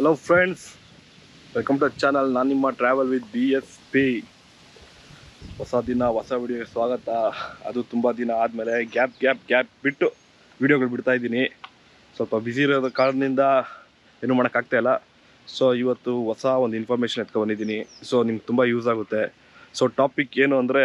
Hello friends, welcome to channel. ನಾನು ನಿಮ್ಮ travel with BSP. ಹೊಸ ದಿನ ಹೊಸ ವಿಡಿಯೋಗೆ ಸ್ವಾಗತ. ಅದು ತುಂಬ ದಿನ ಆದಮೇಲೆ ಗ್ಯಾಪ್ ಬಿಟ್ಟು ವಿಡಿಯೋಗಳು ಬಿಡ್ತಾ ಇದ್ದೀನಿ. ಸ್ವಲ್ಪ ಬ್ಯುಸಿ ಇರೋದ ಕಾರಣದಿಂದ ಏನೂ ಮಾಡೋಕ್ಕಾಗ್ತಾಯಿಲ್ಲ. ಸೊ ಇವತ್ತು ಹೊಸ ಒಂದು ಇನ್ಫಾರ್ಮೇಷನ್ ಎತ್ಕೊಂಡ್ಬಂದಿದ್ದೀನಿ. ಸೊ ನಿಮ್ಗೆ ತುಂಬ ಯೂಸ್ ಆಗುತ್ತೆ. ಸೊ ಟಾಪಿಕ್ ಏನು ಅಂದರೆ,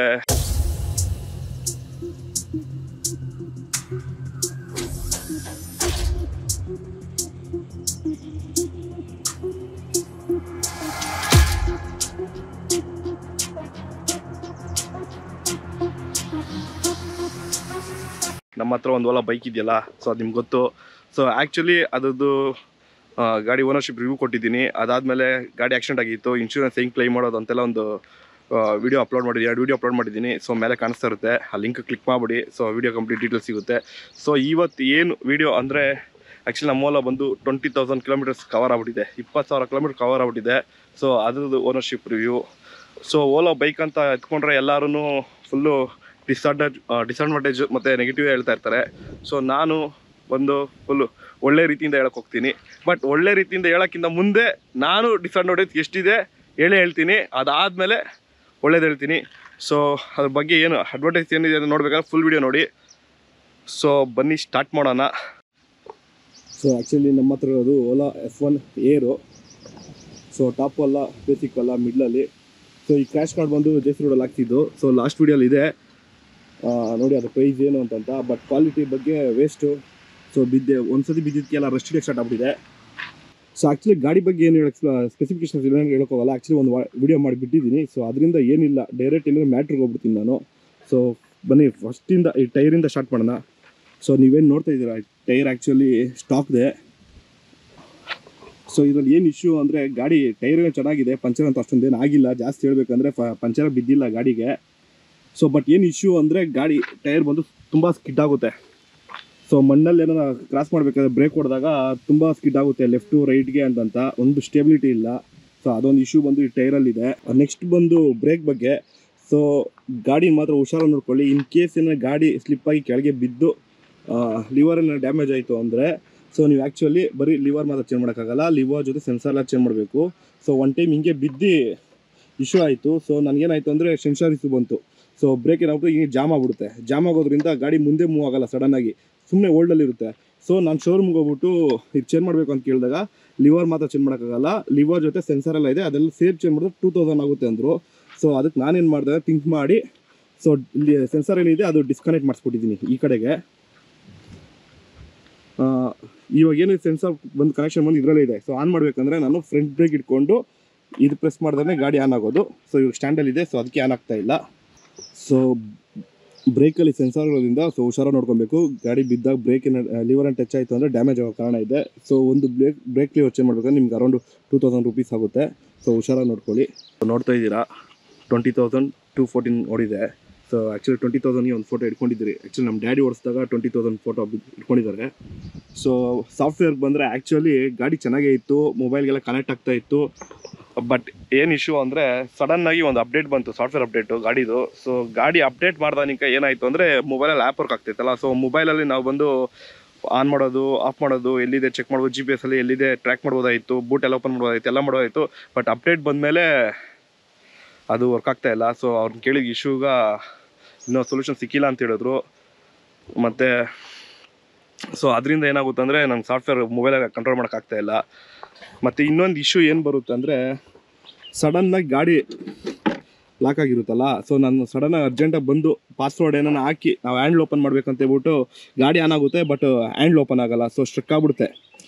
ನಮ್ಮ ಹತ್ರ ಒಂದು ಓಲಾ ಬೈಕ್ ಇದೆಯಲ್ಲ, ಸೊ ಅದು ನಿಮ್ಗೆ ಗೊತ್ತು. ಸೊ ಆ್ಯಕ್ಚುಲಿ ಅದರದ್ದು ಗಾಡಿ ಓನರ್ಶಿಪ್ ರಿವ್ಯೂ ಕೊಟ್ಟಿದ್ದೀನಿ. ಅದಾದಮೇಲೆ ಗಾಡಿ ಆಕ್ಸಿಡೆಂಟ್ ಆಗಿತ್ತು, ಇನ್ಶೂರೆನ್ಸ್ ಹೆಂಗೆ ಕ್ಲೈಮ್ ಮಾಡೋದು ಅಂತೆಲ್ಲ ಒಂದು ವಿಡಿಯೋ ಅಪ್ಲೋಡ್ ಮಾಡಿದ್ದೀನಿ. 2 ವಿಡಿಯೋ ಅಪ್ಲೋಡ್ ಮಾಡಿದ್ದೀನಿ. ಸೊ ಮೇಲೆ ಕಾಣಿಸ್ತಾ ಇರುತ್ತೆ, ಆ ಲಿಂಕ್ ಕ್ಲಿಕ್ ಮಾಡಿಬಿಡಿ. ಸೊ ವಿಡಿಯೋ ಕಂಪ್ಲೀಟ್ ಡೀಟೇಲ್ಸ್ ಸಿಗುತ್ತೆ. ಸೊ ಇವತ್ತು ಏನು ವಿಡಿಯೋ ಅಂದರೆ, ಆ್ಯಕ್ಚುಲಿ ನಮ್ಮ ಓಲಾ ಬಂದು 20,000 ಕಿಲೋಮೀಟರ್ಸ್ ಕವರ್ ಆಗ್ಬಿಟ್ಟಿದೆ, 20,000 ಕಿಲೋಮೀಟರ್ ಕವರ್ ಆಗ್ಬಿಟ್ಟಿದೆ. ಸೊ ಅದ್ರದ್ದು ownership review. So Ola bike ಅಂತ ಎತ್ಕೊಂಡ್ರೆ ಎಲ್ಲರೂ ಫುಲ್ಲು ಡಿಸ್ಅಡ್ವಾಂಟೇಜ್ ಮತ್ತು ನೆಗೆಟಿವ್ ಹೇಳ್ತಾ ಇರ್ತಾರೆ. ಸೊ ನಾನು ಒಂದು ಫುಲ್ಲು ಒಳ್ಳೆ ರೀತಿಯಿಂದ ಹೇಳಕ್ಕೆ ಹೋಗ್ತೀನಿ. ಬಟ್ ಒಳ್ಳೆ ರೀತಿಯಿಂದ ಹೇಳೋಕ್ಕಿಂತ ಮುಂದೆ ನಾನು ಡಿಸ್ಅಡ್ವಾಂಟೇಜ್ ಎಷ್ಟಿದೆ ಹೇಳ್ತೀನಿ. ಅದಾದಮೇಲೆ ಒಳ್ಳೇದು ಹೇಳ್ತೀನಿ. ಸೊ ಅದ್ರ ಬಗ್ಗೆ ಏನು ಅಡ್ವಾಂಟೇಜ್ ಏನಿದೆ ಅಂತ ನೋಡ್ಬೇಕಾದ್ರೆ ಫುಲ್ ವಿಡಿಯೋ ನೋಡಿ. ಸೊ ಬನ್ನಿ ಸ್ಟಾರ್ಟ್ ಮಾಡೋಣ. ಸೊ ಆ್ಯಕ್ಚುಲಿ ನಮ್ಮ ಹತ್ರ ಇರೋದು ಓಲಾ F1 ಏರು. ಸೊ ಟಾಪ್ ಅಲ್ಲ, ಬೇಸಿಕ್ ಅಲ್ಲ, ಮಿಡ್ಲಲ್ಲಿ. ಸೊ ಈ ಕ್ರ್ಯಾಶ್ ಕಾರ್ಡ್ ಬಂದು JC ರೋಡಲ್ಲಿ ಆಗ್ತಿದ್ದು. ಸೊ ಲಾಸ್ಟ್ ವೀಡಿಯೋಲಿ ಇದೆ ನೋಡಿ ಅದು ಪ್ರೈಸ್ ಏನು ಅಂತಂತ. ಬಟ್ ಕ್ವಾಲಿಟಿ ಬಗ್ಗೆ ವೇಸ್ಟು. ಸೊ ಒಂದ್ಸತಿ ಬಿದ್ದಿದ್ದಕ್ಕೆಲ್ಲ ರಸ್ಟಿಗೆ ಸ್ಟಾರ್ಟ್ ಆಗ್ಬಿಟ್ಟಿದೆ. ಸೊ ಆ್ಯಕ್ಚುಲಿ ಗಾಡಿ ಬಗ್ಗೆ ಏನು ಹೇಳಕ್ಕೆ ಸ್ಪೆಸಿಫಿಕೇಶನ್ಸ್ ಇಲ್ಲ ಹೇಳೋಕ್ಕೋಗಲ್ಲ. ಆ್ಯಕ್ಚುಲಿ ಒಂದು ವಿಡಿಯೋ ಮಾಡಿ ಬಿಟ್ಟಿದ್ದೀನಿ. ಸೊ ಅದರಿಂದ ಏನಿಲ್ಲ, ಡೈರೆಕ್ಟ್ ಏನಾದರೂ ಮ್ಯಾಟ್ರಿಗೆ ಹೋಗ್ಬಿಡ್ತೀನಿ ನಾನು. ಸೊ ಬನ್ನಿ ಫಸ್ಟಿಂದ ಈ ಟೈರಿಂದ ಸ್ಟಾರ್ಟ್ ಮಾಡೋಣ. ಸೊ ನೀವೇನು ನೋಡ್ತಾ ಇದ್ದೀರಾ, ಟೈರ್ ಆ್ಯಕ್ಚುಲಿ ಸ್ಟಾಕ್ದೆ. ಸೊ ಇದರಲ್ಲಿ ಏನು ಇಶ್ಯೂ ಅಂದರೆ, ಗಾಡಿ ಟೈರ್ ಚೆನ್ನಾಗಿದೆ, ಪಂಚರ್ ಅಂತ ಅಷ್ಟೊಂದೇನು ಆಗಿಲ್ಲ. ಜಾಸ್ತಿ ಹೇಳಬೇಕಂದ್ರೆ ಪಂಚರ್ ಬಿದ್ದಿಲ್ಲ ಗಾಡಿಗೆ. ಸೊ ಬಟ್ ಏನು ಇಶ್ಯೂ ಅಂದರೆ, ಗಾಡಿ ಟೈರ್ ಬಂದು ತುಂಬ ಸ್ಕಿಡ್ ಆಗುತ್ತೆ. ಸೊ ಮಣ್ಣಲ್ಲಿ ಏನಾರ ಕ್ರಾಸ್ ಮಾಡಬೇಕಾದ್ರೆ ಬ್ರೇಕ್ ಹೊಡೆದಾಗ ತುಂಬ ಸ್ಕಿಡ್ ಆಗುತ್ತೆ ಲೆಫ್ಟು ರೈಟ್ಗೆ ಅಂತಂತ. ಒಂದು ಸ್ಟೆಬಿಲಿಟಿ ಇಲ್ಲ. ಸೊ ಅದೊಂದು ಇಶ್ಯೂ ಬಂದು ಈ ಟೈರಲ್ಲಿದೆ. ನೆಕ್ಸ್ಟ್ ಬಂದು ಬ್ರೇಕ್ ಬಗ್ಗೆ. ಸೊ ಗಾಡಿ ಮಾತ್ರ ಹುಷಾರಾಗಿ ನೋಡ್ಕೊಳ್ಳಿ. ಇನ್ ಕೇಸ್ ಏನಾರ ಗಾಡಿ ಸ್ಲಿಪ್ಪಾಗಿ ಕೆಳಗೆ ಬಿದ್ದು ಲಿವರ್ ಏನಾರು ಡ್ಯಾಮೇಜ್ ಆಯಿತು ಅಂದರೆ, ಸೊ ನೀವು ಆ್ಯಕ್ಚುಲಿ ಬರೀ ಲಿವರ್ ಮಾತ್ರ ಚೇಂಜ್ ಮಾಡೋಕ್ಕಾಗಲ್ಲ, ಲಿವರ್ ಜೊತೆ ಸೆನ್ಸರ್ಲ ಚೇಂಜ್ ಮಾಡಬೇಕು. ಸೊ ಒನ್ ಟೈಮ್ ಹಿಂಗೆ ಬಿದ್ದು ಇಶ್ಯೂ ಆಯಿತು. ಸೊ ನನಗೇನಾಯಿತು ಅಂದರೆ ಸೆನ್ಸಾರ್ ಇಶ್ಯೂ ಬಂತು. ಸೊ ಬ್ರೇಕ್ ಏನಾಗುತ್ತೆ, ಹಿಂಗೆ ಜಾಮ್ ಆಗಿಬಿಡುತ್ತೆ. ಜಾಮ್ ಆಗೋದ್ರಿಂದ ಗಾಡಿ ಮುಂದೆ ಮೂವ್ ಆಗೋಲ್ಲ, ಸಡನ್ನಾಗಿ ಸುಮ್ಮನೆ ಓಲ್ಡಲ್ಲಿರುತ್ತೆ. ಸೊ ನಾನು ಶೋರೂಮ್ಗೆ ಹೋಗ್ಬಿಟ್ಟು ಇದು ಚೇಂಜ್ ಮಾಡಬೇಕು ಅಂತ ಕೇಳಿದಾಗ, ಲಿವರ್ ಮಾತ್ರ ಚೇಂಜ್ ಮಾಡೋಕ್ಕಾಗಲ್ಲ, ಲಿವರ್ ಜೊತೆ ಸೆನ್ಸರ್ ಎಲ್ಲ ಇದೆ, ಅದೆಲ್ಲ ಸೇರಿ ಚೇಂಜ್ ಮಾಡಿದ್ರೆ 2000 ಆಗುತ್ತೆ ಅಂದರು. ಸೊ ಅದಕ್ಕೆ ನಾನೇನು ಮಾಡಿದೆ, ಥಿಂಕ್ ಮಾಡಿ ಸೊ ಇಲ್ಲಿ ಸೆನ್ಸರ್ ಏನಿದೆ ಅದು ಡಿಸ್ಕನೆಕ್ಟ್ ಮಾಡಿಸ್ಬಿಟ್ಟಿದ್ದೀನಿ ಈ ಕಡೆಗೆ. ಇವಾಗ ಏನು ಸೆನ್ಸರ್ ಬಂದು ಕನೆಕ್ಷನ್ ಬಂದು ಇದರಲ್ಲೇ ಇದೆ. ಸೊ ಆನ್ ಮಾಡಬೇಕಂದ್ರೆ ನಾನು ಫ್ರಂಟ್ ಬ್ರೇಕ್ ಇಟ್ಕೊಂಡು ಇದು ಪ್ರೆಸ್ ಮಾಡಿದ್ರೆ ಗಾಡಿ ಆನ್ ಆಗೋದು. ಸೊ ಇವಾಗ ಸ್ಟ್ಯಾಂಡಲ್ಲಿದೆ, ಸೊ ಅದಕ್ಕೆ ಆನ್ ಆಗ್ತಾ ಇಲ್ಲ. ಸೊ ಬ್ರೇಕಲ್ಲಿ ಸೆನ್ಸರ್ ಇರೋದ್ರಿಂದ ಸೊ ಹುಷಾರಾಗಿ ನೋಡ್ಕೊಬೇಕು. ಗಾಡಿ ಬಿದ್ದಾಗ ಬ್ರೇಕ್ ಲಿವರ್ ಟಚ್ ಆಯಿತು ಅಂದರೆ ಡ್ಯಾಮೇಜ್ ಆಗೋ ಕಾರಣ ಇದೆ. ಸೊ ಒಂದು ಬ್ರೇಕ್ ಲಿವರ್ ಚೇಂಜ್ ಮಾಡಬೇಕಂದ್ರೆ ನಿಮ್ಗೆ ಅರೌಂಡ್ 2000 ರೂಪೀಸ್ ಆಗುತ್ತೆ. ಸೊ ಹುಷಾರಾಗಿ ನೋಡ್ಕೊಳ್ಳಿ. ನೋಡ್ತಾ ಇದ್ದೀರಾ 20,214 ಓಡಿದೆ. ಸೊ ಆ್ಯಕ್ಚುಲಿ 20,000ಗೆ ಒಂದು ಫೋಟೋ ಇಟ್ಕೊಂಡಿದ್ದೀರಿ. ಆ್ಯಕ್ಚುಲಿ ನಮ್ಮ ಡ್ಯಾಡಿ ಓಡಿಸಿದಾಗ 20,000 ಫೋಟೋ ಇಟ್ಕೊಂಡಿದ್ದಾರೆ. ಸೊ ಸಾಫ್ಟ್ವೇರ್ಗೆ ಬಂದರೆ ಆ್ಯಕ್ಚುಲಿ ಗಾಡಿ ಚೆನ್ನಾಗೇ ಇತ್ತು, ಮೊಬೈಲ್ಗೆಲ್ಲ ಕನೆಕ್ಟ್ ಆಗ್ತಾ ಇತ್ತು. ಬಟ್ ಏನು ಇಶ್ಯೂ ಅಂದರೆ, ಸಡನ್ನಾಗಿ ಒಂದು ಅಪ್ಡೇಟ್ ಬಂತು, ಸಾಫ್ಟ್ವೇರ್ ಅಪ್ಡೇಟು ಗಾಡಿದು. ಸೊ ಗಾಡಿ ಅಪ್ಡೇಟ್ ಮಾಡ್ದಾನಿಕ ಏನಾಯಿತು ಅಂದರೆ, ಮೊಬೈಲಲ್ಲಿ ಆ್ಯಪ್ ವರ್ಕ್ ಆಗ್ತೈತಲ್ಲ. ಸೊ ಮೊಬೈಲಲ್ಲಿ ನಾವು ಬಂದು ಆನ್ ಮಾಡೋದು, ಆಫ್ ಮಾಡೋದು, ಎಲ್ಲಿದೆ ಚೆಕ್ ಮಾಡ್ಬೋದು, GPS ಅಲ್ಲಿ ಎಲ್ಲಿದೆ ಟ್ರ್ಯಾಕ್ ಮಾಡ್ಬೋದಾಯಿತು, ಬೂಟ್ ಎಲ್ಲ ಓಪನ್ ಮಾಡ್ಬೋದಾಯಿತು, ಎಲ್ಲ ಮಾಡೋದಾಯಿತು. ಬಟ್ ಅಪ್ಡೇಟ್ ಬಂದಮೇಲೆ ಅದು ವರ್ಕ್ ಆಗ್ತಾ ಇಲ್ಲ. ಸೊ ಅವ್ರನ್ನ ಕೇಳಿದ ಇಶ್ಯೂಗ ಇನ್ನೂ ಸೊಲ್ಯೂಷನ್ ಸಿಕ್ಕಿಲ್ಲ ಅಂತ ಹೇಳಿದ್ರು. ಮತ್ತು ಸೊ ಅದರಿಂದ ಏನಾಗುತ್ತೆ ಅಂದರೆ, ನಂಗೆ ಸಾಫ್ಟ್ವೇರ್ ಮೊಬೈಲಾಗ ಕಂಟ್ರೋಲ್ ಮಾಡೋಕ್ಕಾಗ್ತಾ ಇಲ್ಲ. ಮತ್ತು ಇನ್ನೊಂದು ಇಶ್ಯೂ ಏನು ಬರುತ್ತೆ ಅಂದರೆ, ಸಡನ್ನಾಗಿ ಗಾಡಿ ಲಾಕ್ ಆಗಿರುತ್ತಲ್ಲ. ಸೊ ನಾನು ಸಡನ್ನಾಗಿ ಅರ್ಜೆಂಟಾಗಿ ಬಂದು ಪಾಸ್ವರ್ಡ್ ಏನಾನ ಹಾಕಿ ನಾವು ಹ್ಯಾಂಡ್ಲ್ ಓಪನ್ ಮಾಡ್ಬೇಕಂತ ಹೇಳ್ಬಿಟ್ಟು ಗಾಡಿ ಆನ್ ಆಗುತ್ತೆ, ಬಟ್ ಹ್ಯಾಂಡ್ಲ್ ಓಪನ್ ಆಗೋಲ್ಲ. ಸೊ ಸ್ಟ್ರಕ್ ಆಗ್ಬಿಡುತ್ತೆ.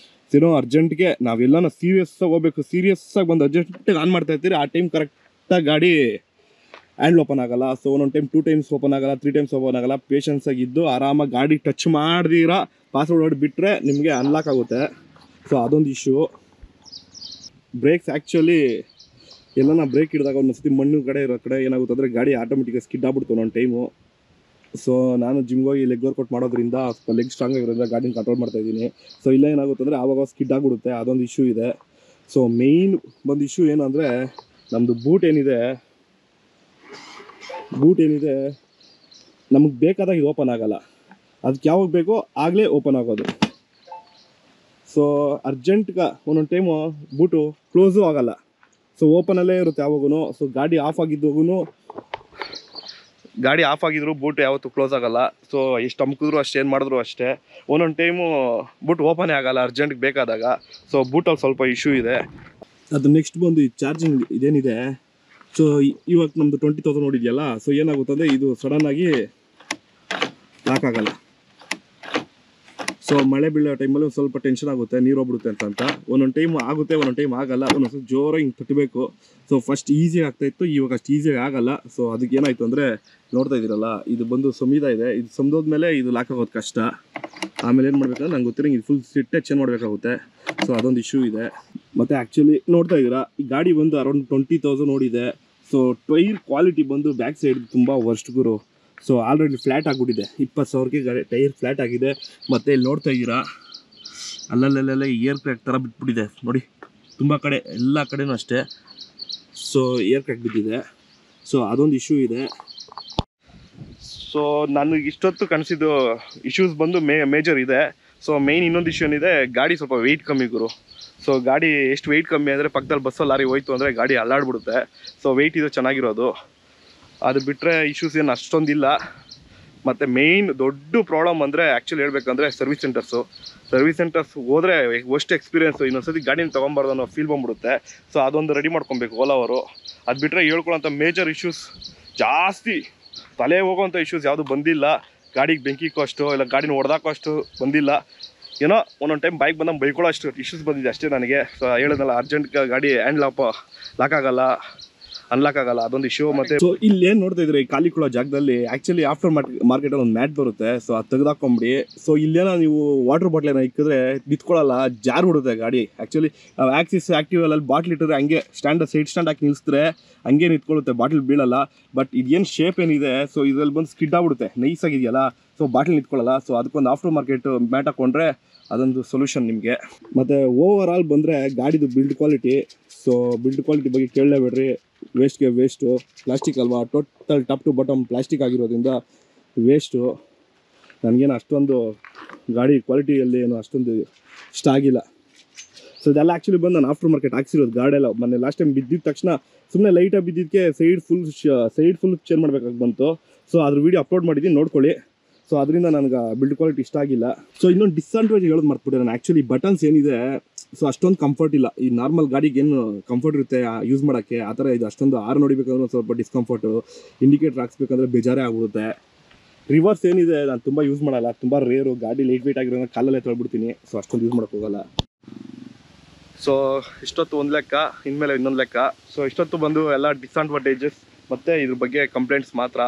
ಏನೋ ಅರ್ಜೆಂಟ್ಗೆ ನಾವೆಲ್ಲನ ಸೀರಿಯಸ್ಸಾಗಿ ಹೋಗ್ಬೇಕು, ಸೀರಿಯಸ್ಸಾಗಿ ಬಂದು ಅರ್ಜೆಂಟಾಗಿ ಆನ್ ಮಾಡ್ತಾ ಇರ್ತೀರಿ, ಆ ಟೈಮ್ ಕರೆಕ್ಟಾಗಿ ಗಾಡಿ ಹ್ಯಾಂಡ್ಲ್ ಓಪನ್ ಆಗೋಲ್ಲ. ಸೊ ಒಂದೊಂದು ಟೈಮ್ 2 ಟೈಮ್ಸ್ ಓಪನ್ ಆಗೋಲ್ಲ, 3 ಟೈಮ್ಸ್ ಓಪನ್ ಆಗೋಲ್ಲ. ಪೇಷನ್ಸಾಗಿದ್ದು ಆರಾಮಾಗಿ ಗಾಡಿ ಟಚ್ ಮಾಡ್ದಿರ ಪಾಸ್ವರ್ಡ್ ಹೊಡೆದ್ಬಿಟ್ರೆ ನಿಮಗೆ ಅನ್ಲಾಕ್ ಆಗುತ್ತೆ. ಸೊ ಅದೊಂದು ಇಶ್ಯೂ. ಬ್ರೇಕ್ಸ್ ಆ್ಯಕ್ಚುಲಿ ಎಲ್ಲನ ಬ್ರೇಕ್ ಹಿಡಿದಾಗ ಒಂದೊಂದ್ಸತಿ ಮಣ್ಣು ಕಡೆ ಇರೋ ಕಡೆ ಏನಾಗುತ್ತೆ ಅಂದರೆ, ಗಾಡಿ ಆಟೋಮೆಟಿಕಾಗಿ ಸ್ಕಿಡ್ ಆಗ್ಬಿಡ್ತು ಒಂದೊಂದು ಟೈಮು. ಸೊ ನಾನು ಜಿಮ್ಗೆ ಹೋಗಿ ಲೆಗ್ ವರ್ಕೌಟ್ ಮಾಡೋದ್ರಿಂದ ಸ್ವಲ್ಪ ಲೆಗ್ ಸ್ಟ್ರಾಂಗ್ ಆಗಿರೋದ್ರಿಂದ ಗಾಡಿನ ಕಂಟ್ರೋಲ್ ಮಾಡ್ತಾಯಿದ್ದೀನಿ. ಸೊ ಇಲ್ಲ ಏನಾಗುತ್ತೆ ಅಂದರೆ ಆವಾಗ ಸ್ಕಿಡ್ ಆಗಿಬಿಡುತ್ತೆ, ಅದೊಂದು ಇಶ್ಯೂ ಇದೆ. ಸೊ ಮೇಯ್ನ್ ಒಂದು ಇಶ್ಯೂ ಏನು ಅಂದರೆ, ನಮ್ಮದು ಬೂಟ್ ಏನಿದೆ ನಮಗೆ ಬೇಕಾದಾಗ ಇದು ಓಪನ್ ಆಗೋಲ್ಲ. ಅದಕ್ಕೆ ಯಾವಾಗ ಬೇಕೋ ಆಗಲೇ ಓಪನ್ ಆಗೋದು. ಸೊ ಅರ್ಜೆಂಟ್ಗೆ ಒಂದೊಂದು ಟೈಮು ಬೂಟು ಕ್ಲೋಸು ಆಗಲ್ಲ, ಸೊ ಓಪನಲ್ಲೇ ಇರುತ್ತೆ ಯಾವಾಗೂ. ಸೊ ಗಾಡಿ ಆಫ್ ಆಗಿದ್ರು ಬೂಟ್ ಯಾವತ್ತೂ ಕ್ಲೋಸ್ ಆಗಲ್ಲ. ಸೊ ಎಷ್ಟು ಅಮ್ಕಿದ್ರು ಅಷ್ಟೇ, ಏನು ಮಾಡಿದ್ರು ಅಷ್ಟೇ. ಒಂದೊಂದು ಟೈಮು ಬೂಟ್ ಓಪನೇ ಆಗಲ್ಲ ಅರ್ಜೆಂಟ್ಗೆ ಬೇಕಾದಾಗ. ಸೊ ಬೂಟಲ್ಲಿ ಸ್ವಲ್ಪ ಇಶ್ಯೂ ಇದೆ. ಅದು ನೆಕ್ಸ್ಟ್ ಬಂದು ಈ ಚಾರ್ಜಿಂಗ್ ಇದೇನಿದೆ, ಸೊ ಇವಾಗ ನಮ್ಮದು 20,000 ನೋಡಿದೆಯಲ್ಲ, ಸೊ ಏನಾಗುತ್ತೆ ಅಂದರೆ ಇದು ಸಡನ್ನಾಗಿ ಲಾಕ್ ಆಗಲ್ಲ. ಸೊ ಮಳೆ ಬೀಳೋ ಟೈಮಲ್ಲಿ ಒಂದು ಸ್ವಲ್ಪ ಟೆನ್ಷನ್ ಆಗುತ್ತೆ, ನೀರು ಹೋಗ್ಬಿಡುತ್ತೆ ಅಂತ. ಒಂದೊಂದು ಟೈಮ್ ಆಗುತ್ತೆ, ಒಂದೊಂದು ಟೈಮ್ ಆಗಲ್ಲ. ಒಂದೊಂದು ಸ್ವಲ್ಪ ಜೋರಾಗಿ ಹಿಂಗೆ ತಟ್ಟಬೇಕು. ಸೊ ಫಸ್ಟ್ ಈಸಿಯಾಗಿ ಆಗ್ತಾಯಿತ್ತು, ಇವಾಗ ಅಷ್ಟು ಈಸಿಯಾಗಿ ಆಗಲ್ಲ. ಸೊ ಅದಕ್ಕೆ ಏನಾಯಿತು ಅಂದರೆ, ನೋಡ್ತಾ ಇದ್ದೀರಲ್ಲ, ಇದು ಬಂದು ಸಮಿದ ಇದೆ. ಇದು ಸಮ್ದೋದ್ಮೇಲೆ ಇದು ಲಾಕ್ ಆಗೋದು ಕಷ್ಟ. ಆಮೇಲೆ ಏನು ಮಾಡಬೇಕಂದ್ರೆ ನಂಗೆ ಗೊತ್ತಿರೋ ಇದು ಫುಲ್ ಸಿಟ್ಟೆ ಚೇಂಜ್ ಮಾಡಬೇಕಾಗುತ್ತೆ. ಸೊ ಅದೊಂದು ಇಶ್ಯೂ ಇದೆ. ಮತ್ತು ಆ್ಯಕ್ಚುಲಿ ನೋಡ್ತಾ ಇದ್ದೀರಾ, ಈ ಗಾಡಿ ಬಂದು ಅರೌಂಡ್ 20,000 ನೋಡಿದೆ. ಸೊ ಟೈರ್ ಕ್ವಾಲಿಟಿ ಬಂದು ಬ್ಯಾಕ್ ಸೈಡ್ ತುಂಬ ವರ್ಸ್ಟ್ ಗುರು. ಸೊ ಆಲ್ರೆಡಿ ಫ್ಲ್ಯಾಟ್ ಆಗಿಬಿಟ್ಟಿದೆ, 20,000ಗೆ ಗಾಡಿ ಟೈರ್ ಫ್ಲ್ಯಾಟ್ ಆಗಿದೆ. ಮತ್ತು ಇಲ್ಲಿ ನೋಡ್ತಾ ಇದ್ದೀರಾ, ಅಲ್ಲಲ್ಲೆಲ್ಲ ಏರ್ ಕ್ರ್ಯಾಕ್ ಥರ ಬಿಟ್ಬಿಟ್ಟಿದೆ ನೋಡಿ, ತುಂಬ ಕಡೆ, ಎಲ್ಲ ಕಡೆನೂ ಅಷ್ಟೇ. ಸೊ ಏರ್ ಕ್ರ್ಯಾಕ್ ಬಿದ್ದಿದೆ. ಸೊ ಅದೊಂದು ಇಶ್ಯೂ ಇದೆ. ಸೊ ನನಗೆ ಇಷ್ಟೊತ್ತು ಕಾಣಿಸಿದ್ದು ಇಶ್ಯೂಸ್ ಬಂದು ಮೇಜರ್ ಇದೆ. ಸೊ ಮೇಯ್ನ್ ಇನ್ನೊಂದು ಇಶ್ಯೂ ಏನಿದೆ, ಗಾಡಿ ಸ್ವಲ್ಪ ವೆಯ್ಟ್ ಕಮ್ಮಿ ಗುರು. ಸೊ ಗಾಡಿ ಎಷ್ಟು ವೆಯ್ಟ್ ಕಮ್ಮಿ ಅಂದರೆ, ಪಕ್ಕದಲ್ಲಿ ಬಸ್ಸಲ್ಲಿ ಲಾರಿ ಹೋಯ್ತು ಅಂದರೆ ಗಾಡಿ ಅಲ್ಲಾಡ್ಬಿಡುತ್ತೆ. ಸೊ ವೆಯ್ಟ್ ಇದು ಚೆನ್ನಾಗಿರೋದು. ಅದು ಬಿಟ್ಟರೆ ಇಶ್ಯೂಸ್ ಏನು ಅಷ್ಟೊಂದಿಲ್ಲ. ಮತ್ತು ಮೇಯ್ನ್ ದೊಡ್ಡ ಪ್ರಾಬ್ಲಮ್ ಅಂದರೆ ಆ್ಯಕ್ಚುಲಿ ಹೇಳ್ಬೇಕಂದ್ರೆ ಸರ್ವಿಸ್ ಸೆಂಟರ್ಸ್ ಹೋದರೆ ವರ್ಸ್ಟ್ ಎಕ್ಸ್ಪೀರಿಯೆನ್ಸು. ಇನ್ನೊಂದ್ಸತಿ ಗಾಡಿನ ತೊಗೊಂಬಾರ್ದು ಅನ್ನೋ ಫೀಲ್ ಬಂದ್ಬಿಡುತ್ತೆ. ಸೊ ಅದೊಂದು ರೆಡಿ ಮಾಡ್ಕೊಬೇಕು ಓಲಾ ಅವರು. ಅದು ಬಿಟ್ಟರೆ ಹೇಳ್ಕೊಳ್ಳೋಂಥ ಮೇಜರ್ ಇಶ್ಯೂಸ್ ಜಾಸ್ತಿ ತಲೆ ಹೋಗೋವಂಥ ಇಶ್ಯೂಸ್ ಯಾವುದು ಬಂದಿಲ್ಲ. ಗಾಡಿಗೆ ಬೆಂಕಿ ಇಕ್ಕೋ ಇಲ್ಲ ಗಾಡಿನ ಹೊಡೆದಾಕೋ ಅಷ್ಟು ಬಂದಿಲ್ಲ. ಏನೋ ಒಂದೊಂದು ಟೈಮ್ ಬೈಕ್ ಬಂದಾಗ ಬೈಕೊಳ್ಳೋ ಅಷ್ಟು ಇಶ್ಯೂಸ್ ಬಂದಿದೆ ಅಷ್ಟೇ ನನಗೆ. ಸೊ ಹೇಳಿದ್ನಲ್ಲ, ಅರ್ಜೆಂಟ್ಗೆ ಗಾಡಿ ಹ್ಯಾಂಡ್ ಲಾಕ್ ಆಗಲ್ಲ, ಅನ್ಲಾಕ್ ಆಗಲ್ಲ, ಅದೊಂದು ಇಶ್ಯೂ. ಮತ್ತು ಸೊ ಇಲ್ಲಿ ಏನು ನೋಡ್ತಾ ಇದ್ರೆ, ಈ ಖಾಲಿ ಕೊಡೋ ಜಾಗದಲ್ಲಿ ಆ್ಯಕ್ಚುಲಿ ಆಫ್ಟರ್ ಮಾರ್ಕೆಟಲ್ಲಿ ಒಂದು ಮ್ಯಾಟ್ ಬರುತ್ತೆ. ಸೊ ಅದು ತೆಗೆದಾಕೊಂಬಿಡಿ. ಸೊ ಇಲ್ಲೇನೋ ನೀವು ವಾಟರ್ ಬಾಟ್ಲೇನೋ ಇಕ್ಕಿದ್ರೆ ನಿಂತ್ಕೊಳ್ಳಲ್ಲ, ಜಾರ್ ಬಿಡುತ್ತೆ ಗಾಡಿ. ಆ್ಯಕ್ಚುಲಿ ಆಕ್ಸಿಸ್ ಆ್ಯಕ್ಟಿವಲ್ಲಿ ಬಾಟ್ಲ್ ಇಟ್ಟರೆ ಹಂಗೆ ಸೈಡ್ ಸ್ಟ್ಯಾಂಡ್ ಹಾಕಿ ನಿಲ್ಲಿಸಿದ್ರೆ ಹಂಗೆ ನಿಂತ್ಕೊಳ್ಳುತ್ತೆ, ಬಾಟ್ಲ್ ಬೀಳಲ್ಲ. ಬಟ್ ಇದೇನು ಶೇಪ್ ಏನಿದೆ, ಸೊ ಇದರಲ್ಲಿ ಬಂದು ಸ್ಕಿಡ್ ಆಗ್ಬಿಡುತ್ತೆ, ನೈಸ್ ಆಗಿದೆಯಲ್ಲ. ಸೊ ಬಾಟ್ಲ್ ನಿಂತ್ಕೊಳ್ಳಲ್ಲ. ಸೊ ಅದಕ್ಕೊಂದು ಆಫ್ಟರ್ ಮಾರ್ಕೆಟ್ ಮ್ಯಾಟ್ ಹಾಕ್ಕೊಂಡ್ರೆ ಅದೊಂದು ಸೊಲ್ಯೂಷನ್ ನಿಮಗೆ. ಮತ್ತು ಓವರ್ ಆಲ್ ಬಂದರೆ ಗಾಡಿದು ಬಿಲ್ಡ್ ಕ್ವಾಲಿಟಿ ಬಗ್ಗೆ ಕೇಳಲೇಬೇಡ್ರಿ. ವೇಸ್ಟು ಪ್ಲಾಸ್ಟಿಕ್ ಅಲ್ವಾ, total top to bottom plastic ಆಗಿರೋದ್ರಿಂದ ವೇಸ್ಟು. ನನಗೇನು ಅಷ್ಟೊಂದು ಗಾಡಿ ಕ್ವಾಲಿಟಿಯಲ್ಲಿ ಏನು ಅಷ್ಟೊಂದು ಇಷ್ಟ ಆಗಿಲ್ಲ. ಸೊ ಇದೆಲ್ಲ ಆ್ಯಕ್ಚುಲಿ ಬಂದು ನಾನು ಆಫ್ಟರ್ ಮಾರ್ಕೆಟ್ ಹಾಕ್ಸಿರೋದು ಗಾಡಿಯೆಲ್ಲ. ಮೊನ್ನೆ ಲಾಸ್ಟ್ ಟೈಮ್ ಬಿದ್ದಿದ ತಕ್ಷಣ ಸುಮ್ಮನೆ ಲೈಟಾಗಿ ಬಿದ್ದಿದ್ದಕ್ಕೆ ಸೈಡ್ ಫುಲ್ ಚೇಂಜ್ ಮಾಡಬೇಕಾಗಿ ಬಂತು. ಸೊ ಅದ್ರ ವೀಡಿಯೋ ಅಪ್ಲೋಡ್ ಮಾಡಿದ್ದೀನಿ, ನೋಡ್ಕೊಳ್ಳಿ. ಸೊ ಅದರಿಂದ ನನಗೆ ಬಿಲ್ಡ್ ಕ್ವಾಲಿಟಿ ಇಷ್ಟ ಆಗಿಲ್ಲ. ಸೊ ಇನ್ನೊಂದು ಡಿಸ್ಅಡ್ವಾಂಟೇಜ್ ಹೇಳೋದು ಮರ್ತ್ಬಿಟ್ಟೆ ನಾನು. ಆ್ಯಕ್ಚುಲಿ ಬಟನ್ಸ್ ಏನಿದೆ, ಸೊ ಅಷ್ಟೊಂದು ಕಂಫರ್ಟ್ ಇಲ್ಲ. ಈ ನಾರ್ಮಲ್ ಗಾಡಿಗೆ ಏನು ಕಂಫರ್ಟ್ ಇರುತ್ತೆ ಯೂಸ್ ಮಾಡೋಕ್ಕೆ, ಆ ಥರ ಇದು ಅಷ್ಟೊಂದು ನೋಡಿಬೇಕಂದ್ರೆ ಸ್ವಲ್ಪ ಡಿಸ್ಕಂಫರ್ಟು. ಇಂಡಿಕೇಟರ್ ಹಾಕ್ಸ್ಬೇಕಂದ್ರೆ ಬೇಜಾರೇ ಆಗ್ಬಿಡುತ್ತೆ. ರಿವರ್ಸ್ ಏನಿದೆ ನಾನು ತುಂಬ ಯೂಸ್ ಮಾಡಲ್ಲ, ತುಂಬ ರೇರು. ಗಾಡಿ ಲೈಟ್ ವೆಯ್ಟ್ ಆಗಿರೋದ್ರೆ ಕಾಲಲ್ಲೇ ತೊಳ್ಬಿಡ್ತೀನಿ. ಸೊ ಅಷ್ಟೊಂದು ಯೂಸ್ ಮಾಡೋಕ್ಕೆ ಹೋಗಲ್ಲ. ಸೊ ಇಷ್ಟೊತ್ತು ಒಂದು ಲೆಕ್ಕ, ಇನ್ಮೇಲೆ ಇನ್ನೊಂದು ಲೆಕ್ಕ. ಸೊ ಇಷ್ಟೊತ್ತು ಬಂದು ಎಲ್ಲ ಡಿಸ್ಅಡ್ವಾಂಟೇಜಸ್ ಮತ್ತು ಇದ್ರ ಬಗ್ಗೆ ಕಂಪ್ಲೇಂಟ್ಸ್ ಮಾತ್ರ.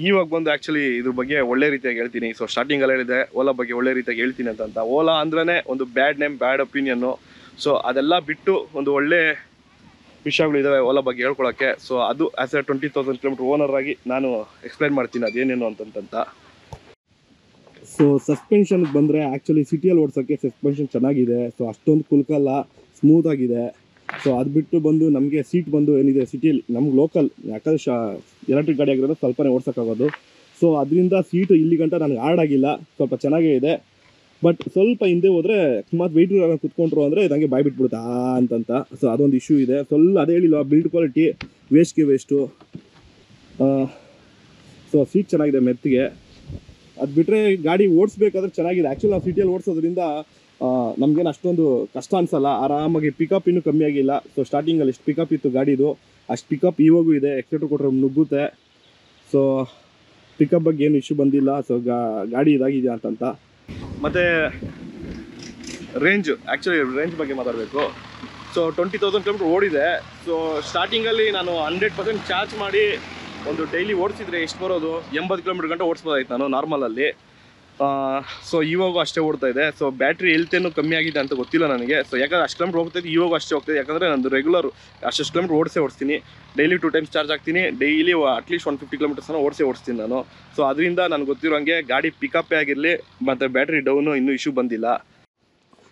ಇವಾಗ ಬಂದು ಆ್ಯಕ್ಚುಲಿ ಇದ್ರ ಬಗ್ಗೆ ಒಳ್ಳೆ ರೀತಿಯಾಗಿ ಹೇಳ್ತೀನಿ. ಸೊ ಸ್ಟಾರ್ಟಿಂಗಲ್ಲಿ ಹೇಳಿದೆ ಓಲಾ ಬಗ್ಗೆ ಒಳ್ಳೆ ರೀತಿಯಾಗಿ ಹೇಳ್ತೀನಿ ಅಂತ. ಓಲಾ ಅಂದ್ರೇ ಒಂದು ಬ್ಯಾಡ್ ನೇಮ್, ಬ್ಯಾಡ್ ಒಪಿನಿಯನ್ನು. ಸೊ ಅದೆಲ್ಲ ಬಿಟ್ಟು ಒಂದು ಒಳ್ಳೆ ವಿಷಯಗಳಿದ್ದಾವೆ ಓಲಾ ಬಗ್ಗೆ ಹೇಳ್ಕೊಳಕ್ಕೆ. ಸೊ ಅದು ಆ್ಯಸ್ ಎ 20,000 ಕಿಲೋಮೀಟರ್ ಓನರ್ ಆಗಿ ನಾನು ಎಕ್ಸ್ಪ್ಲೈನ್ ಮಾಡ್ತೀನಿ ಅದೇನೇನು ಅಂತಂತ. ಸೊ ಸಸ್ಪೆನ್ಷನ್ಗೆ ಬಂದರೆ ಆ್ಯಕ್ಚುಲಿ ಸಿಟಿಯಲ್ಲಿ ಓಡಿಸೋಕ್ಕೆ ಸಸ್ಪೆನ್ಷನ್ ಚೆನ್ನಾಗಿದೆ. ಸೊ ಅಷ್ಟೊಂದು ಕುಲ್ಕಲ್ಲ, ಸ್ಮೂತಾಗಿದೆ. ಸೊ ಅದು ಬಿಟ್ಟು ಬಂದು ನಮಗೆ ಸೀಟ್ ಬಂದು ಏನಿದೆ ಸಿಟಿಯಲ್ಲಿ ನಮ್ಗೆ ಲೋಕಲ್, ಯಾಕಂದರೆ ಎಲೆಕ್ಟ್ರಿಕ್ ಗಾಡಿ ಆಗಿರೋದು ಸ್ವಲ್ಪನೇ ಓಡಿಸೋಕ್ಕಾಗೋದು. ಸೊ ಅದರಿಂದ ಸೀಟು ಇಲ್ಲಿ ಗಂಟ ನನಗೆ ಹಾರ್ಡ್ ಆಗಿಲ್ಲ, ಸ್ವಲ್ಪ ಚೆನ್ನಾಗೇ ಇದೆ. ಬಟ್ ಸ್ವಲ್ಪ ಹಿಂದೆ ಹೋದರೆ ಅಕಸ್ಮಾತ್ ವೆಯ್ಟ್ ಕುತ್ಕೊಂಡ್ರು ಅಂದರೆ ಇದಂಗೆ ಬಾಯ್ ಬಿಟ್ಬಿಡುತ್ತಾ ಅಂತಂತ. ಸೊ ಅದೊಂದು ಇಶ್ಯೂ ಇದೆ. ಅದೇ ಹೇಳಿಲ್ಲ, build quality waste. So seat ಚೆನ್ನಾಗಿದೆ ಮೆತ್ತಿಗೆ. ಅದು ಬಿಟ್ಟರೆ ಗಾಡಿ ಓಡಿಸ್ಬೇಕಾದ್ರೆ ಚೆನ್ನಾಗಿದೆ. ಆ್ಯಕ್ಚುಲಿ ನಾವು ಸಿಟಿಯಲ್ಲಿ ಓಡಿಸೋದ್ರಿಂದ ನಮಗೇನು ಅಷ್ಟೊಂದು ಕಷ್ಟ ಅನಿಸಲ್ಲ, ಆರಾಮಾಗಿ. ಪಿಕಪ್ ಇನ್ನೂ ಕಮ್ಮಿ ಆಗಿಲ್ಲ. ಸೊ ಸ್ಟಾರ್ಟಿಂಗಲ್ಲಿ ಎಷ್ಟು ಪಿಕಪ್ ಇತ್ತು ಗಾಡಿದು, ಅಷ್ಟು ಪಿಕಪ್ ಇವಾಗೂ ಇದೆ. ಎಕ್ಸೆಟ್ರ್ ಕೊಟ್ಟರೆ ನುಗ್ಗುತ್ತೆ. ಸೊ ಪಿಕಪ್ ಬಗ್ಗೆ ಏನು ಇಶ್ಯೂ ಬಂದಿಲ್ಲ. ಸೊ ಗಾಡಿ ಇದಾಗಿದೆ ಅಂತಂತ. ಮತ್ತು ರೇಂಜ್ ಬಗ್ಗೆ ಮಾತಾಡಬೇಕು. ಸೊ 20,000 ಕಿಲೋಮೀಟರ್ ಓಡಿದೆ. ಸೊ ಸ್ಟಾರ್ಟಿಂಗಲ್ಲಿ ನಾನು 100% ಚಾರ್ಜ್ ಮಾಡಿ ಒಂದು ಡೈಲಿ ಓಡಿಸಿದ್ರೆ ಎಷ್ಟು ಬರೋದು, 80 ಕಿಲೋಮೀಟರ್ ಗಂಟೆ ಓಡಿಸ್ಬೋದಾಯ್ತು ನಾನು ನಾರ್ಮಲಲ್ಲಿ. ಸೊ ಇವಾಗೂ ಅಷ್ಟೇ ಓಡ್ತಾ ಇದೆ. ಸೊ ಬ್ಯಾಟ್ರಿ ಹೆಲ್ತ್ ಏನು ಕಮ್ಮಿ ಆಗಿದೆ ಅಂತ ಗೊತ್ತಿಲ್ಲ ನನಗೆ. ಸೊ ಯಾಕಂದರೆ ಅಷ್ಟು ಕಿಲೋಮೀಟರ್ ಹೋಗ್ತಾಯಿದ್ದು, ಇವಾಗ ಅಷ್ಟೇ ಹೋಗ್ತಾಯಿದೆ. ಯಾಕಂದರೆ ನಂದು ರೆಗ್ಯುಲರ್ ಅಷ್ಟು ಕಿಲೋಮೀಟರ್ ಓಡಿಸ್ತೀನಿ. ಡೈಲಿ 2 ಟೈಮ್ಸ್ ಚಾರ್ಜ್ ಆಗ್ತೀನಿ. ಡೈಲಿ ಅಟ್ಲೀಸ್ಟ್ 150 ಕಿಲೋಮೀಟರ್ಸ್ನ ಓಡಿಸ್ತೀನಿ ನಾನು. ಸೊ ಅದರಿಂದ ನನಗೆ ಗೊತ್ತಿರೋ ಹಂಗೆ ಗಾಡಿ ಪಿಕಪ್ಪೇ ಆಗಿರಲಿ ಮತ್ತು ಬ್ಯಾಟ್ರಿ ಡೌನು ಇನ್ನೂ ಇಶ್ಯೂ ಬಂದಿಲ್ಲ.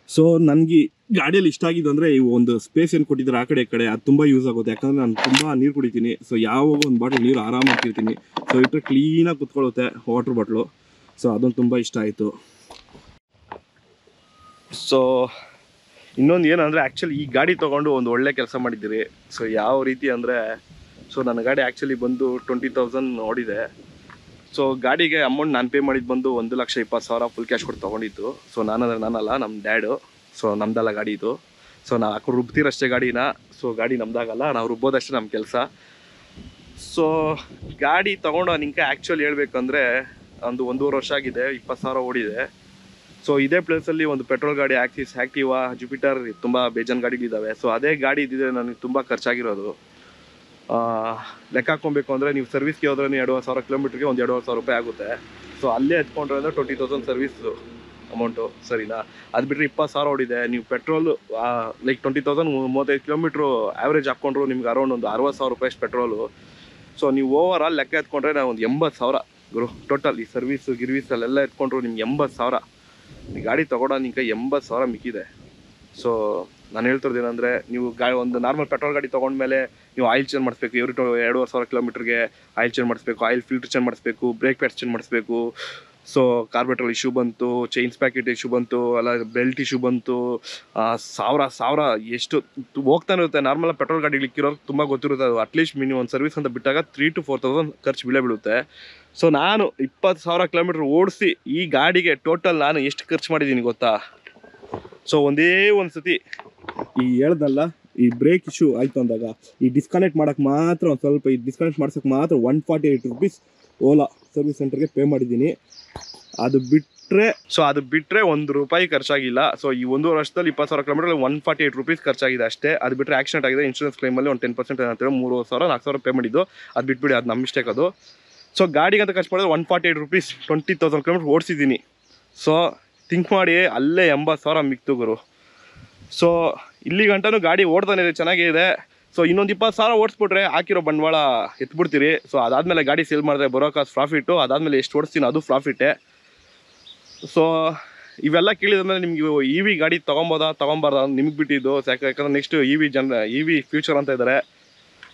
ಸೊ ನನಗೆ ಗಾಡಿಯಲ್ಲಿ ಇಷ್ಟ ಆಗಿದ್ದು ಅಂದರೆ ಈ ಒಂದು ಸ್ಪೇಸ್ ಏನು ಕೊಟ್ಟಿದ್ದಾರೆ ಆ ಕಡೆ ಈ ಕಡೆ, ಅದು ತುಂಬ ಯೂಸ್ ಆಗುತ್ತೆ. ಯಾಕಂದರೆ ನಾನು ತುಂಬ ನೀರು ಕುಡಿತೀನಿ. ಸೊ ಯಾವಾಗ ಒಂದು ಬಾಟಲ್ ನೀರು ಆರಾಮಾಗಿ ಇರ್ತೀನಿ. ಸೊ ಇಟ್ಟರೆ ಕ್ಲೀನಾಗಿ ಕುತ್ಕೊಳ್ಳುತ್ತೆ ವಾಟರ್ ಬಾಟ್ಲು. ಸೊ ಅದೊಂದು ತುಂಬ ಇಷ್ಟ ಆಯಿತು. ಸೊ ಇನ್ನೊಂದು ಏನಂದರೆ ಆ್ಯಕ್ಚುಲಿ ಈ ಗಾಡಿ ತೊಗೊಂಡು ಒಂದು ಒಳ್ಳೆ ಕೆಲಸ ಮಾಡಿದ್ದೀರಿ. ಸೊ ಯಾವ ರೀತಿ ಅಂದರೆ, ಸೊ ನನ್ನ ಗಾಡಿ ಆ್ಯಕ್ಚುಲಿ ಬಂದು 20,000 ಓಡಿದೆ. ಸೊ ಗಾಡಿಗೆ ಅಮೌಂಟ್ ನಾನು ಪೇ ಮಾಡಿದ್ದು ಬಂದು 1,20,000 ಫುಲ್ ಕ್ಯಾಶ್ ಕೊಟ್ಟು ತೊಗೊಂಡಿದ್ದು. ಸೊ ನಾನಲ್ಲ, ನಮ್ಮ ಡ್ಯಾಡು. ಸೊ ನಮ್ದಲ್ಲ ಗಾಡಿ ಇದು. ಸೊ ನಾವು ರುಬ್ತೀರಷ್ಟೇ ಗಾಡಿನ. ಸೊ ಗಾಡಿ ನಮ್ದಾಗಲ್ಲ, ನಾವು ರುಬ್ಬೋದಷ್ಟೇ ನಮ್ಮ ಕೆಲಸ. ಸೊ ಗಾಡಿ ತೊಗೊಂಡು ನಿಂಗೆ ಆ್ಯಕ್ಚುಲಿ ಹೇಳ್ಬೇಕಂದ್ರೆ ಒಂದು 1.5 ವರ್ಷ ಆಗಿದೆ, 20,000 ಓಡಿದೆ. ಸೊ ಇದೇ ಪ್ಲೇಸಲ್ಲಿ ಒಂದು ಪೆಟ್ರೋಲ್ ಗಾಡಿ ಆಕ್ಸಿಸ್, ಆ್ಯಕ್ಟಿವಾ, ಜುಪಿಟರ್ ತುಂಬ ಬೇಜಾನ್ ಗಾಡಿಗಳಿದ್ದಾವೆ. ಸೊ ಅದೇ ಗಾಡಿ ಇದ್ದಿದ್ರೆ ನನಗೆ ತುಂಬ ಖರ್ಚಾಗಿರೋದು. ಲೆಕ್ಕ ಹಾಕೊಬೇಕು ಅಂದರೆ ನೀವು ಸರ್ವಿಸ್ಗೆ ಹೋದ್ರೆ 2,500 ಕಿಲೋಮೀಟ್ರಿಗೆ ಒಂದು 2,500 ರೂಪಾಯಿ ಆಗುತ್ತೆ. ಸೊ ಅಲ್ಲೇ ಎತ್ಕೊಂಡ್ರೆ ಅಂದರೆ 20,000 ಸರ್ವಿಸ್ದು ಅಮೌಂಟು, ಸರಿನಾ? ಅದು ಬಿಟ್ಟರೆ 20,000 ಓಡಿದೆ. ನೀವು ಪೆಟ್ರೋಲು ಲೈಕ್ 20,000 35 ಕಿಲೋಮೀಟ್ರು ಆ್ಯಾವ್ರೇಜ್ ಹಾಕ್ಕೊಂಡ್ರು ನಿಮ್ಗೆ ಅರೌಂಡ್ ಒಂದು 60,000 ರೂಪಾಯಿ ಪೆಟ್ರೋಲು. ಸೊ ನೀವು ಓವರ್ ಆಲ್ ಲೆಕ್ಕ ಎತ್ಕೊಂಡ್ರೆ ನಾವು ಒಂದು 80,000 ಗುರು ಟೋಟಲ್. ಈ ಸರ್ವಿಸು ಗಿರ್ವೀಸಲ್ಲೆಲ್ಲ ಎತ್ಕೊಂಡ್ರು ನಿಮ್ಗೆ 80,000. ಈ ಗಾಡಿ ತೊಗೊಳೋ ನಿಂಗೆ 80,000 ಮಿಕ್ಕಿದೆ. ಸೊ ನಾನು ಹೇಳ್ತಿರೋದು ಏನಂದರೆ, ನೀವು ಒಂದು ನಾರ್ಮಲ್ ಪೆಟ್ರೋಲ್ ಗಾಡಿ ತೊಗೊಂಡ್ಮೇಲೆ ನೀವು ಆಯಿಲ್ ಚೇಂಜ್ ಮಾಡಿಸ್ಬೇಕು. 2,500 ಕಿಲೋಮೀಟ್ರಿಗೆ ಆಯಿಲ್ ಚೇಂಜ್ ಮಾಡಿಸ್ಬೇಕು, ಆಯಿಲ್ ಫಿಲ್ಟರ್ ಚೇಂಜ್ ಮಾಡಿಸ್ಬೇಕು, ಬ್ರೇಕ್ ಪ್ಯಾಡ್ಸ್ ಚೇಂಜ್ ಮಾಡಿಸ್ಬೇಕು. ಸೊ ಕಾರ್ಬೋರೇಟರ್ ಇಶ್ಯೂ ಬಂತು, ಚೈನ್ಸ್ ಪ್ಯಾಕೆಟ್ ಇಶ್ಯೂ ಬಂತು, ಅಲ್ಲ ಬೆಲ್ಟ್ ಇಶ್ಯೂ ಬಂತು. ಸಾವಿರ ಎಷ್ಟು ಹೋಗ್ತಾನೆ ಇರುತ್ತೆ. ನಾರ್ಮಲ್ ಪೆಟ್ರೋಲ್ ಗಾಡಿಗಳಿಕ್ಕಿರೋರು ತುಂಬ ಗೊತ್ತಿರುತ್ತೆ. ಅದು ಅಟ್ಲೀಸ್ಟ್ ಮಿನಿಮಮ್ ಒಂದು ಸರ್ವಿಸ್ ಅಂತ ಬಿಟ್ಟಾಗ 3,000 to 4,000 ಖರ್ಚು ಬೀಳುತ್ತೆ. ಸೊ ನಾನು 20,000 ಕಿಲೋಮೀಟ್ರ್ ಓಡಿಸಿ ಈ ಗಾಡಿಗೆ ಟೋಟಲ್ ನಾನು ಎಷ್ಟು ಖರ್ಚು ಮಾಡಿದ್ದೀನಿ ಗೊತ್ತಾ? ಸೊ ಒಂದೇ ಒಂದು ಸತಿ ಈ ಹೇಳ್ದಲ್ಲ, ಈ ಬ್ರೇಕ್ ಇಶ್ಯೂ ಆಯಿತು ಅಂದಾಗ ಈ ಡಿಸ್ಕನೆಕ್ಟ್ ಮಾಡೋಕ್ಕೆ ಮಾತ್ರ ಒಂದು ಸ್ವಲ್ಪ, ಈ ಡಿಸ್ಕನೆಕ್ಟ್ ಮಾಡ್ಸೋಕ್ಕೆ ಮಾತ್ರ 148 rupees ಓಲಾ ಸರ್ವಿಸ್ ಸೆಂಟರ್ಗೆ ಪೇ ಮಾಡಿದ್ದೀನಿ. ಅದು ಬಿಟ್ಟರೆ ₹1 ಖರ್ಚಾಗಿಲ್ಲ. ಸೊ ಈ 1.5 ವರ್ಷದಲ್ಲಿ 20,000 ಕಿಲೋಮೀಟರ್ 148 rupees ಖರ್ಚಾಗಿದೆ ಅಷ್ಟೇ. ಅದು ಬಿಟ್ಟರೆ ಆಕ್ಸಿಡೆಂಟ್ ಆಗಿದೆ, ಇನ್ಶೂರೆನ್ಸ್ ಕ್ಲೈಮಲ್ಲಿ ಒಂದು 10% ಅಂತೇಳಿ 3,000-4,000 ಪೇ ಮಾಡಿದ್ದು. ಅದು ಬಿಟ್ಬಿಡಿ, ಅದು ನಮ್ಮ ಮಿಸ್ಟೇಕ್ ಅದು. ಸೊ ಗಾಡಿಗೆ ಅಂತ ಖರ್ಚು ಮಾಡಿದ್ರೆ 148 rupees 20,000 ಕಿಲೋಮೀಟರ್ ಓಡಿಸಿದ್ದೀನಿ. ಸೊ ಥಿಂಕ್ ಮಾಡಿ, ಅಲ್ಲೇ 80,000 ಮಿಕ್ತು ಗುರು. ಸೊ ಇಲ್ಲಿ ಗಂಟನೂ ಗಾಡಿ ಓಡ್ತಾನೆ ಇದೆ, ಚೆನ್ನಾಗೇ ಇದೆ. ಸೊ ಇನ್ನೊಂದು 20,000 ಓಡಿಸ್ಬಿಟ್ರೆ ಹಾಕಿರೋ ಬಂಡವಾಳ ಎತ್ಬಿಡ್ತೀರಿ. ಸೊ ಅದಾದಮೇಲೆ ಗಾಡಿ ಸೇಲ್ ಮಾಡಿದ್ರೆ ಬರೋ ಕಾಸು ಪ್ರಾಫಿಟ್ಟು, ಅದಾದಮೇಲೆ ಎಷ್ಟು ಓಡಿಸ್ತೀನಿ ಅದು ಪ್ರಾಫಿಟ್ಟೇ. ಸೊ ಇವೆಲ್ಲ ಕೇಳಿದ್ಮೇಲೆ ನಿಮ್ಗೆ ಇ ವಿ ಗಾಡಿ ತೊಗೊಬಾರ್ದ ನಿಮ್ಗೆ ಬಿಟ್ಟಿದ್ದು. ಯಾಕಂದ್ರೆ ನೆಕ್ಸ್ಟ್ ಇ ವಿ ಫ್ಯೂಚರ್ ಅಂತ ಇದ್ದಾರೆ.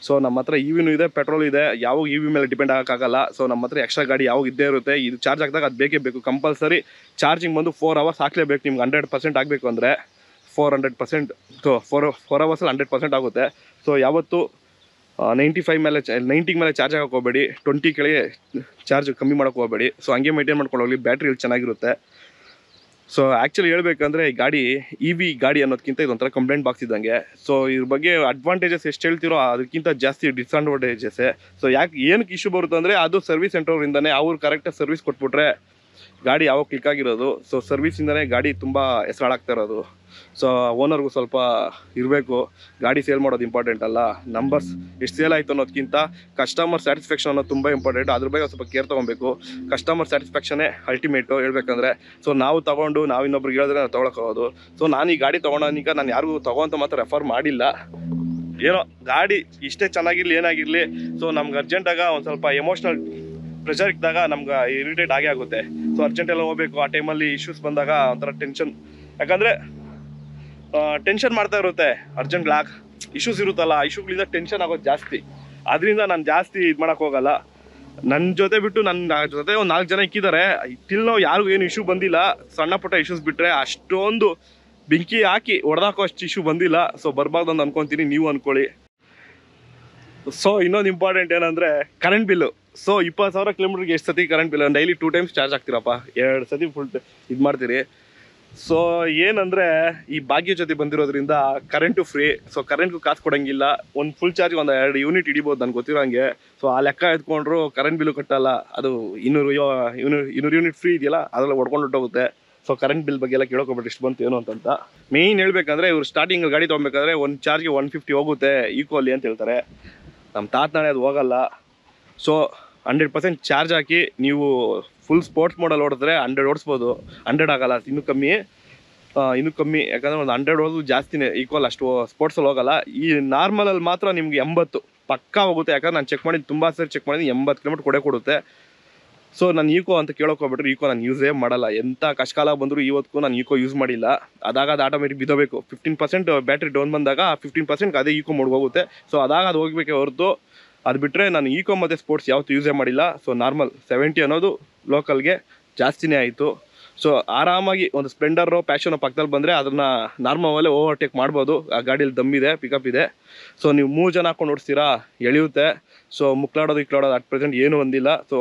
ಸೊ ನಮ್ಮ ಹತ್ರ ಇ ವಿನೂ ಇದೆ, ಪೆಟ್ರೋಲ್ ಇದೆ. ಯಾವಾಗ ಇ ವಿ ಮೇಲೆ ಡಿಪೆಂಡ್ ಆಗೋಕ್ಕಾಗಲ್ಲ. ಸೊ ನಮ್ಮ ಹತ್ರ ಎಕ್ಸ್ಟ್ರಾ ಗಾಡಿ ಯಾವಾಗ ಇದ್ದೇ ಇರುತ್ತೆ. ಇದು ಚಾರ್ಜ್ ಹಾಕಿದಾಗ ಅದು ಬೇಕೇ ಬೇಕು, ಕಂಪಲ್ಸರಿ. ಚಾರ್ಜಿಂಗ್ ಬಂದು 4 hours ಹಾಕಲೇಬೇಕು ನಿಮ್ಗೆ. 100% ಆಗಬೇಕು ಅಂದರೆ 400%. ಸೊ 4 hours 100% ಆಗುತ್ತೆ. ಸೊ ಯಾವತ್ತು 95 ಮೇಲೆ 90 ಮೇಲೆ ಚಾರ್ಜ್ ಹಾಕಕ್ಕೆ ಹೋಗಬೇಡಿ, 20 ಕೆಳಗೆ ಚಾರ್ಜ್ ಕಮ್ಮಿ ಮಾಡೋಕ್ಕೆ ಹೋಗಬೇಡಿ. ಸೊ ಹಂಗೆ ಮೇಂಟೈನ್ ಮಾಡ್ಕೊಂಡು ಹೋಗಲಿ, ಬ್ಯಾಟ್ರಿ ಚೆನ್ನಾಗಿರುತ್ತೆ. ಸೊ ಆ್ಯಕ್ಚುಲಿ ಹೇಳ್ಬೇಕಂದ್ರೆ ಈ ಗಾಡಿ ಇ ವಿ ಗಾಡಿ ಅನ್ನೋದಕ್ಕಿಂತ ಇದೊಂಥರ ಕಂಪ್ಲೇಂಟ್ ಬಾಕ್ಸ್ ಇದ್ದಂಗೆ. ಸೊ ಇದ್ರ ಬಗ್ಗೆ ಅಡ್ವಾಂಟೇಜಸ್ ಎಷ್ಟು ಹೇಳ್ತಿರೋ ಅದಕ್ಕಿಂತ ಜಾಸ್ತಿ ಡಿಸ್ಅಡ್ವಾಂಟೇಜಸ್ಸೇ. ಸೊ ಏನಕ್ಕೆ ಇಶ್ಯೂ ಬರುತ್ತೆ ಅಂದರೆ, ಅದು ಸರ್ವಿಸ್ ಸೆಂಟರ್ರಿಂದನೇ ಅವ್ರು ಕರೆಕ್ಟಾಗಿ ಸರ್ವಿಸ್ ಕೊಟ್ಬಿಟ್ರೆ ಗಾಡಿ ಯಾವಾಗ ಕ್ಲಿಕ್ ಆಗಿರೋದು. ಸೊ ಸರ್ವಿಸಿಂದನೇ ಗಾಡಿ ತುಂಬ ಹೆಸರಾಗ್ತಾ ಇರೋದು. ಸೊ ಓನರ್ಗೂ ಸ್ವಲ್ಪ ಇರಬೇಕು. ಗಾಡಿ ಸೇಲ್ ಮಾಡೋದು ಇಂಪಾರ್ಟೆಂಟ್ ಅಲ್ಲ, ನಂಬರ್ಸ್ ಎಷ್ಟು ಸೇಲ್ ಆಯಿತು ಅನ್ನೋದಕ್ಕಿಂತ ಕಸ್ಟಮರ್ ಸ್ಯಾಟಿಸ್ಫ್ಯಾಕ್ಷನ್ ಅನ್ನೋದು ತುಂಬ ಇಂಪಾರ್ಟೆಂಟ್. ಅದ್ರ ಬಗ್ಗೆ ಸ್ವಲ್ಪ ಕೇರ್ ತೊಗೊಬೇಕು. ಕಸ್ಟಮರ್ ಸ್ಯಾಟಿಸ್ಫ್ಯಾಕ್ಷನೇ ಅಲ್ಟಿಮೇಟು ಹೇಳ್ಬೇಕಂದ್ರೆ. ಸೊ ನಾವು ಇನ್ನೊಬ್ರಿಗೆ ಹೇಳಿದ್ರೆ ನಾವು ತೊಗೊಳಕ್ಕಾಗೋದು. ಸೊ ನಾನು ಈ ಗಾಡಿ ತೊಗೊಂಡೀಗ ನಾನು ಯಾರಿಗೂ ತೊಗೊತ ಮಾತ್ರ ರೆಫರ್ ಮಾಡಿಲ್ಲ. ಏನೋ ಗಾಡಿ ಇಷ್ಟೇ ಚೆನ್ನಾಗಿರಲಿ ಏನಾಗಿರಲಿ, ಸೊ ನಮ್ಗೆ ಅರ್ಜೆಂಟಾಗ ಒಂದು ಸ್ವಲ್ಪ ಎಮೋಷ್ನಲ್ ಪ್ರೆಷರ್ ಇದ್ದಾಗ ನಮ್ಗೆ ಇರಿಟೇಟ್ ಆಗೇ ಆಗುತ್ತೆ. ಸೊ ಅರ್ಜೆಂಟೆಲ್ಲ ಹೋಗ್ಬೇಕು, ಆ ಟೈಮಲ್ಲಿ ಇಶ್ಯೂಸ್ ಬಂದಾಗ ಒಂಥರ ಟೆನ್ಷನ್. ಯಾಕಂದರೆ ಟೆನ್ಷನ್ ಮಾಡ್ತಾ ಇರುತ್ತೆ. ಅರ್ಜೆಂಟ್ ಇಶ್ಯೂಸ್ ಇರುತ್ತಲ್ಲ, ಇಶ್ಯೂಗಳಿಂದ ಟೆನ್ಷನ್ ಆಗೋದು ಜಾಸ್ತಿ. ಅದರಿಂದ ನಾನು ಜಾಸ್ತಿ ಇದು ಮಾಡೋಕ್ಕೆ ಹೋಗಲ್ಲ. ನನ್ನ ಜೊತೆ ಬಿಟ್ಟು ನನ್ನ ಜೊತೆ ಒಂದು 4 ಜನ ಇಕ್ಕಿದ್ದಾರೆ. ನಾವು ಯಾರಿಗೂ ಏನು ಇಶ್ಯೂ ಬಂದಿಲ್ಲ. ಸಣ್ಣ ಪುಟ್ಟ ಇಶ್ಯೂಸ್ ಬಿಟ್ಟರೆ ಅಷ್ಟೊಂದು ಬೆಂಕಿ ಹಾಕಿ ಹೊಡೆದಾಕೋ ಅಷ್ಟು ಇಶ್ಯೂ ಬಂದಿಲ್ಲ. ಸೊ ಬರಬಾರ್ದು ಅಂತ ಅನ್ಕೊತೀನಿ, ನೀವು ಅಂದ್ಕೊಳ್ಳಿ. ಸೊ ಇನ್ನೊಂದು ಇಂಪಾರ್ಟೆಂಟ್ ಏನಂದರೆ ಕರೆಂಟ್ ಬಿಲ್ಲು. ಸೊ 20,000 ಕಿಲೋಮೀಟ್ರಿಗೆ ಎಷ್ಟು ಸತಿ current bill? Daily 2 times charge ಆಗ್ತೀರಪ್ಪ, 2 ಸತಿ ಫುಲ್ ಇದು ಮಾಡ್ತೀರಿ. ಸೊ ಏನಂದರೆ ಈ ಭಾಗ್ಯ ಜೊತೆ ಬಂದಿರೋದ್ರಿಂದ ಕರೆಂಟು ಫ್ರೀ. ಸೊ ಕರೆಂಟ್ಗೂ ಕಾಸು ಕೊಡೋಂಗಿಲ್ಲ. ಒಂದು ಫುಲ್ ಚಾರ್ಜ್ ಒಂದು 2 ಯೂನಿಟ್ ಹಿಡಿಬೋದು ನನಗೆ ಗೊತ್ತಿರೋ ಹಂಗೆ. ಸೊ ಆ ಲೆಕ್ಕ ಎತ್ಕೊಂಡ್ರು ಕರೆಂಟ್ ಬಿಲ್ಲು ಕಟ್ಟಲ್ಲ. ಅದು 200 ಯೂನಿಟ್ ಫ್ರೀ ಇದೆಯಲ್ಲ, ಅದೆಲ್ಲ ಹೊಡ್ಕೊಂಡು ಹೊಟ್ಟೋಗುತ್ತೆ. ಸೊ ಕರೆಂಟ್ ಬಿಲ್ ಬಗ್ಗೆ ಎಲ್ಲ ಕೇಳೋಕೋಬಿಟ್ಟು ಎಷ್ಟು ಬಂತು ಏನು ಅಂತ. ಮೇಯ್ನ್ ಹೇಳ್ಬೇಕಂದ್ರೆ, ಇವ್ರು ಸ್ಟಾರ್ಟಿಂಗ್ ಗಾಡಿ ತೊಗೊಬೇಕಾದ್ರೆ ಒಂದು ಚಾರ್ಜ್ಗೆ 150 ಹೋಗುತ್ತೆ ಈಕ್ವಲಿ ಅಂತ ಹೇಳ್ತಾರೆ. ನಮ್ಮ ತಾತನಾಳೆ ಅದು ಹೋಗಲ್ಲ. ಸೊ 100% ಚಾರ್ಜ್ ಹಾಕಿ ನೀವು ಫುಲ್ ಸ್ಪೋರ್ಟ್ಸ್ ಮೋಡಲ್ಲಿ ಓಡಿದ್ರೆ 100 ಓಡಿಸ್ಬೋದು. 100 ಆಗಲ್ಲ, ಇನ್ನೂ ಕಮ್ಮಿ. ಯಾಕಂದರೆ ಒಂದು 100 ಓಡಿದ್ರು ಜಾಸ್ತಿನೇ, ಈಕ್ವಲ್ ಅಷ್ಟು ಸ್ಪೋರ್ಟ್ಸಲ್ಲಿ ಹೋಗಲ್ಲ. ಈ ನಾರ್ಮಲಲ್ಲಿ ಮಾತ್ರ ನಿಮ್ಗೆ 80 ಪಕ್ಕಾ ಹೋಗುತ್ತೆ. ಯಾಕಂದ್ರೆ ನಾನು ಚೆಕ್ ಮಾಡಿದ್ದು, ತುಂಬ ಸರಿ ಚೆಕ್ ಮಾಡಿದ್ದೀನಿ, 80 ಕಿಲೋಮೀಟ್ರ್ ಕೊಡುತ್ತೆ. ಸೊ ನಾನು ಈಕೋ ಅಂತ ಕೇಳೋಕೋಗ್ಬಿಟ್ರೆ ಈಕೋ ನಾನು ಯೂಸೇ ಮಾಡಲ್ಲ. ಎಂಥ ಕಷ್ಟಕಾಲ ಬಂದರೂ ಇವತ್ತಿಗೂ ನಾನು ಈಕೋ ಯೂಸ್ ಮಾಡಿಲ್ಲ. ಅದಾಗ ಅದು ಆಟೋಮೆಟಿಕ್ ಬಿದ್ದೋಬೇಕು. 15% ಬ್ಯಾಟ್ರಿ ಡೌನ್ ಬಂದಾಗ 15% ಅದೇ ಈಕೋ ಮೋಡ್ ಹೋಗುತ್ತೆ. ಸೊ ಅದಾಗ ಅದು ಹೋಗಬೇಕೆ ಹೊರತು, ಅದು ಬಿಟ್ಟರೆ ನಾನು ಈಕೋ ಮತ್ತು ಸ್ಪೋರ್ಟ್ಸ್ ಯಾವತ್ತೂ ಯೂಸೇ ಮಾಡಿಲ್ಲ. ಸೊ ನಾರ್ಮಲ್ 70 ಅನ್ನೋದು ಲೋಕಲ್ಗೆ ಜಾಸ್ತಿನೇ ಆಯಿತು. ಸೊ ಆರಾಮಾಗಿ ಒಂದು ಸ್ಪ್ಲೆಂಡರು ಪ್ಯಾಷನ್ ಪಕ್ಕದಲ್ಲಿ ಬಂದರೆ ಅದನ್ನು ನಾರ್ಮಲಲ್ಲೇ ಓವರ್ಟೇಕ್ ಮಾಡ್ಬೋದು. ಆ ಗಾಡೀಲಿ ದಮ್ಮಿದೆ, ಪಿಕಪ್ ಇದೆ. ಸೊ ನೀವು 3 ಜನ ಹಾಕೊಂಡು ಓಡಿಸ್ತೀರಾ, ಎಳೆಯುತ್ತೆ. ಸೊ ಮುಕ್ಲಾಡೋದು ಇಕ್ಲಾಡೋದು ಅಟ್ ಪ್ರೆಸೆಂಟ್ ಏನೂ ಒಂದಿಲ್ಲ. ಸೊ